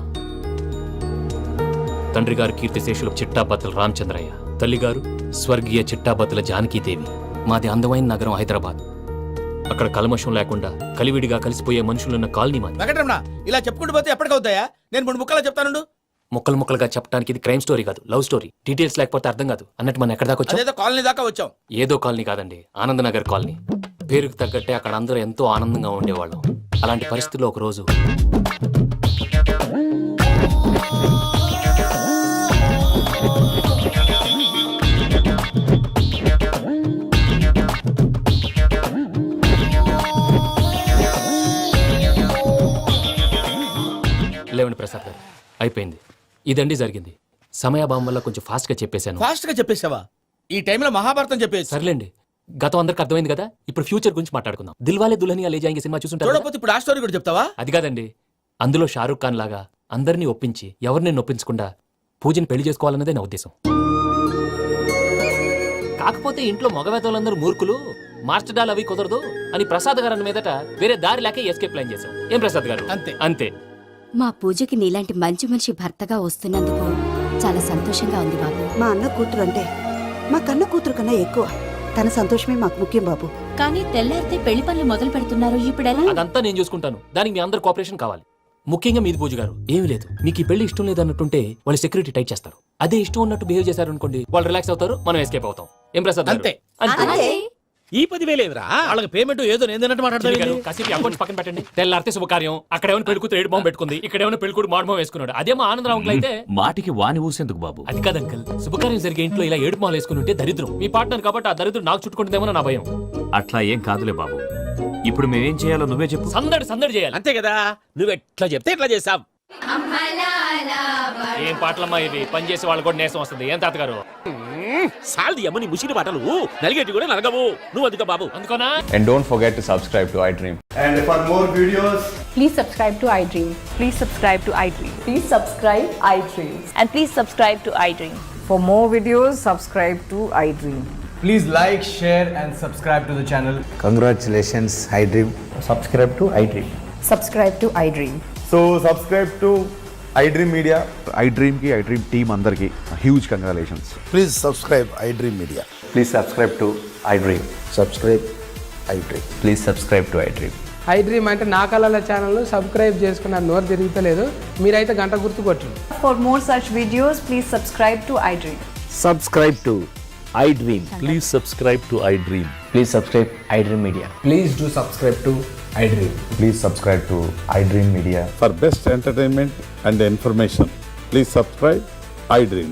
తండ్రి గారు కీర్తిశేషులు చిట్టాపత్తుల రామచంద్రయ్య, తల్లిగారు స్వర్గీయ చిట్టాపత్తుల జానకీదేవి. మాది అందమైన నగరం హైదరాబాద్. అక్కడ కల్మషం లేకుండా కలివిడిగా కలిసిపోయే మనుషులున్న కాలనీ మాది. వెంకటరమణ ఇలా చెప్పుకుంటూ పోతే ఎప్పటికవుతాయా? నేను 3 ముక్కలా చెప్తానుండు. ముక్కలు ముక్కలుగా చెప్పడానికి ఇది క్రైమ్ స్టోరీ కాదు, లవ్ స్టోరీ. డీటెయిల్స్ లేకపోతే అర్థం కాదు. అన్నట్టు మనం ఎక్కడ దాకా వచ్చాం? అదేదో కాలనీ దాకా వచ్చాం. ఏదో కాలనీ కాదండి, ఆనందనగర్ కాలనీ. పేరుకు తగ్గట్టే అక్కడ అందరూ ఎంతో ఆనందంగా ఉండేవాళ్ళం. అలాంటి పరిస్థితుల్లో ఒక రోజు లేవండి ప్రసాద్ గారు, అయిపోయింది. ఇదండి జరిగింది. సమయాభావం వల్ల కొంచెం ఫాస్ట్ గా చెప్పేశాను. ఫాస్ట్ గా చెప్పేసావా? ఈ టైంలో మహాభారతం చెప్పేసి. సర్లేండి, గతం అందరికి అర్థమైంది కదా. ఇప్పుడు ఫ్యూచర్ గురించి మాట్లాడుకుందాం. దిల్వాలే దుల్హనియా లే జాయేంగే సినిమా చూసుంటారు. చూడకపోతే ఇప్పుడు ఆ స్టోరీ కూడా చెప్తావా? అది కాదండి, అందులో షారూక్ ఖాన్ లాగా అందరినీ ఒప్పించి ఎవరిని నొప్పించకుండా పూజని పెళ్లి చేసుకోవాలన్నదే నా ఉద్దేశం. కాకపోతే ఇంట్లో మగవేతలందరూ మూర్ఖులు, మాస్టర్ డాల్ అవి కుదరదు అని ప్రసాద్ గారు అన్న మీదట వేరే దారి లేక ఎస్కేప్ ప్లాన్ చేశాం. ఏం ప్రసాద్ గారు? అంతే అంతే. మా పూజకి నీలాంటి మంచి మనిషి భర్తగా వస్తున్నందుకు చాలా సంతోషంగా ఉంది బాబు. మా అన్న కూతురు అంటే మా కన్న కూతురు కన్నా ఎక్కువ. తన సంతోషమే మాకు ముఖ్యం బాబు. కానీ తెల్లారితే పెళ్లి పనులు మొదలు పెడుతున్నారు, ఇప్పుడెలా? అదంతా నేను చూసుకుంటాను. దానికి మీ అందరు కోఆపరేషన్ కావాలి. ముఖ్యంగా మీది పూజ గారు. ఏమీ లేదు, మీకు ఈ పెళ్లి ఇష్టం లేదన్నట్టుంటే వాళ్ళు సెక్యూరిటీ టైట్ చేస్తారు. అదే ఇష్టం ఉన్నట్టు బిహేవ్ చేశారు అనుకోండి, వాళ్ళు రిలాక్స్ అవుతారు, మనం ఎస్కేప్ అవుతాం. ఏం ప్రసాద్ గారు? అంతే. అంతే. ఈ 10,000 ఏదిరా? వాళ్ళకి పేమెంట్ ఏదో నేందన్నట్టు చిన్ని గారు, మాట్లాడతాను. కాసేపు అకౌంట్స్ పక్కన పెట్టండి. తెల్లారితే శుభకార్యం. అక్కడేమో పెళ్ళికూతురు ఏడు బాంబు పెట్టుకుంది, ఇక్కడేమో పెళ్ళికూడు మాడమం వేసుకున్నాడు. అదేమో ఆనందరావు అంకుల్ అయితే మాటికి వాని ఊసేందుకు బాబు? అది కాదు అంకల్, శుభకార్యం జరిగే ఇంట్లో ఇలా ఏడు మాలు వేసుకుని ఉంటే దరిద్రం. మీ పార్ట్నర్ కాబట్టి ఆ దరిద్రం నాకు చుట్టుకుంటుందేమో నా భయం. అట్లా ఏం కాదులే బాబు. ఇప్పుడు మేమేం చేయాలో నువ్వే చెప్పు. సందడి సందడి చేయాలి. అంతే కదా, నువ్వు ఎట్లా చెప్తే ఎట్లా చేస్తాం. ఏం పాటలమ్మా ఇవి? పని చేసే వాళ్ళు కూడా నేసం వస్తుంది. ఏం తాతగారు? సాల్ది అమ్మ నీ ముసిరి మాటలు నలిగేటి కూడా నలగవు. నువ్వు అందుకో బాబు. అందుకోనా? And don't forget to subscribe to iDream. And for more videos, please subscribe to iDream. Please subscribe to iDream. Please subscribe iDream. And please subscribe to iDream. For more videos, subscribe to iDream. Please like, share and subscribe to the channel. Congratulations iDream. Subscribe to iDream. Subscribe to iDream. So subscribe to iDream media. iDream కి iDream team అందరికి huge congratulations. Please subscribe iDream media. Please subscribe to iDream. Subscribe iDream. Please subscribe to iDream. iDream అంటే నా కళల channel subscribe చేసుకున్న నోరు తిరుగుతలేదు. మీరైతే గంట గుర్తు కొట్టండి. For more such videos, please subscribe to iDream. Subscribe to iDream. Please subscribe to iDream. Please subscribe iDream Media. Please do subscribe to iDream. Please subscribe to iDream Media. For best entertainment and information, please subscribe iDream.